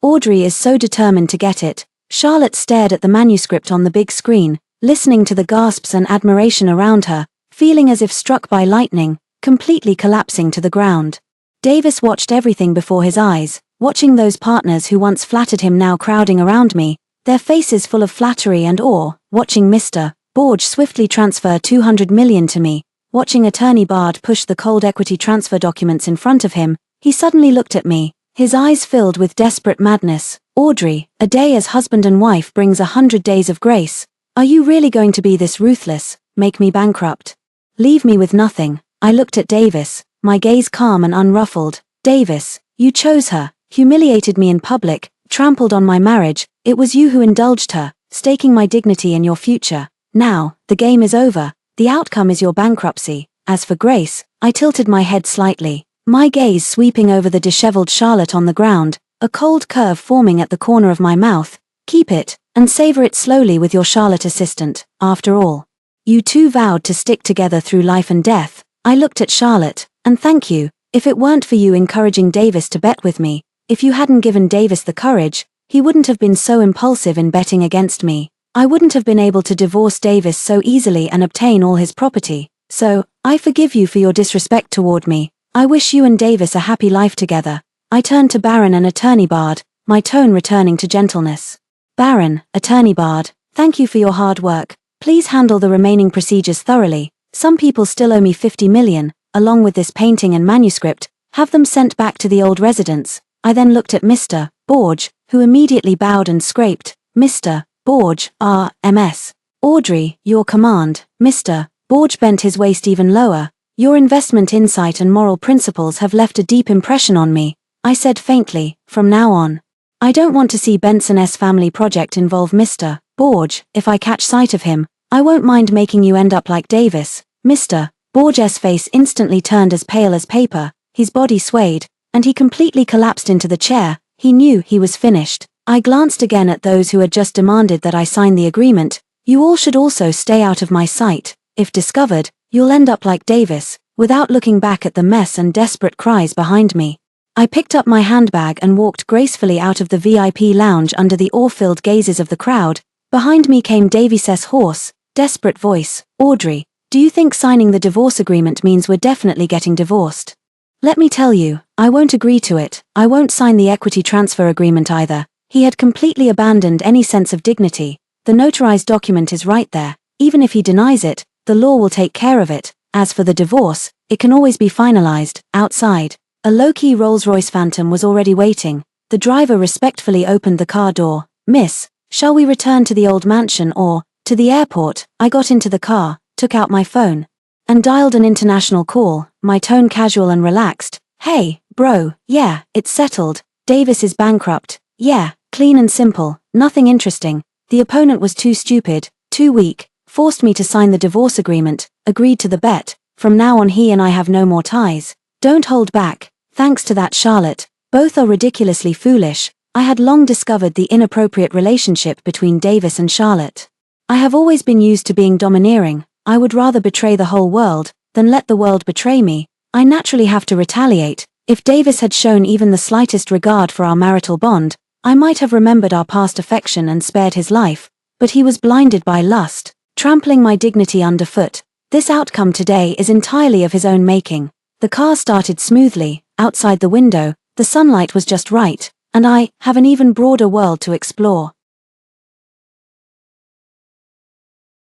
Audrey is so determined to get it. Charlotte stared at the manuscript on the big screen, listening to the gasps and admiration around her, feeling as if struck by lightning, completely collapsing to the ground. Davis watched everything before his eyes, watching those partners who once flattered him now crowding around me. their faces full of flattery and awe, watching Mr. Borge swiftly transfer 200 million to me. Watching Attorney Bard push the cold equity transfer documents in front of him, he suddenly looked at me, his eyes filled with desperate madness. Audrey, a day as husband and wife brings 100 days of grace. Are you really going to be this ruthless, make me bankrupt? Leave me with nothing. I looked at Davis, my gaze calm and unruffled. Davis, you chose her, humiliated me in public, trampled on my marriage. It was you who indulged her, staking my dignity and your future. Now, the game is over. The outcome is your bankruptcy. As for Grace, I tilted my head slightly, my gaze sweeping over the disheveled Charlotte on the ground, a cold curve forming at the corner of my mouth. Keep it, and savor it slowly with your Charlotte assistant. After all, you two vowed to stick together through life and death. I looked at Charlotte, and thank you. If it weren't for you encouraging Davis to bet with me, if you hadn't given Davis the courage, he wouldn't have been so impulsive in betting against me. I wouldn't have been able to divorce Davis so easily and obtain all his property. So, I forgive you for your disrespect toward me. I wish you and Davis a happy life together. I turned to Baron and Attorney Bard, my tone returning to gentleness. Baron, Attorney Bard, thank you for your hard work. Please handle the remaining procedures thoroughly. Some people still owe me 50 million, along with this painting and manuscript. Have them sent back to the old residence. I then looked at Mr. Borge, who immediately bowed and scraped. Mr. Borge, R.M.S. Audrey, your command. Mr. Borge bent his waist even lower. Your investment insight and moral principles have left a deep impression on me. I said faintly, from now on, I don't want to see Benson's family project involve Mr. Borge. If I catch sight of him, I won't mind making you end up like Davis. Mr. Borge's face instantly turned as pale as paper, his body swayed, and he completely collapsed into the chair. He knew he was finished. I glanced again at those who had just demanded that I sign the agreement. You all should also stay out of my sight. If discovered, you'll end up like Davis, without looking back at the mess and desperate cries behind me. I picked up my handbag and walked gracefully out of the VIP lounge under the awe-filled gazes of the crowd. Behind me came Davis's hoarse, desperate voice. Audrey, do you think signing the divorce agreement means we're definitely getting divorced? Let me tell you, I won't agree to it. I won't sign the equity transfer agreement either. He had completely abandoned any sense of dignity. The notarized document is right there. Even if he denies it, the law will take care of it. As for the divorce, it can always be finalized. Outside, a low-key Rolls-Royce Phantom was already waiting. The driver respectfully opened the car door. Miss, shall we return to the old mansion or to the airport? I got into the car, took out my phone, and dialed an international call, my tone casual and relaxed. Hey, bro, yeah, it's settled. Davis is bankrupt. Yeah, clean and simple, nothing interesting. The opponent was too stupid, too weak, forced me to sign the divorce agreement, agreed to the bet. From now on he and I have no more ties. Don't hold back. Thanks to that Charlotte. Both are ridiculously foolish. I had long discovered the inappropriate relationship between Davis and Charlotte. I have always been used to being domineering. I would rather betray the whole world than let the world betray me. I naturally have to retaliate. If Davis had shown even the slightest regard for our marital bond, I might have remembered our past affection and spared his life, but he was blinded by lust, trampling my dignity underfoot. This outcome today is entirely of his own making. The car started smoothly. Outside the window, the sunlight was just right, and I have an even broader world to explore.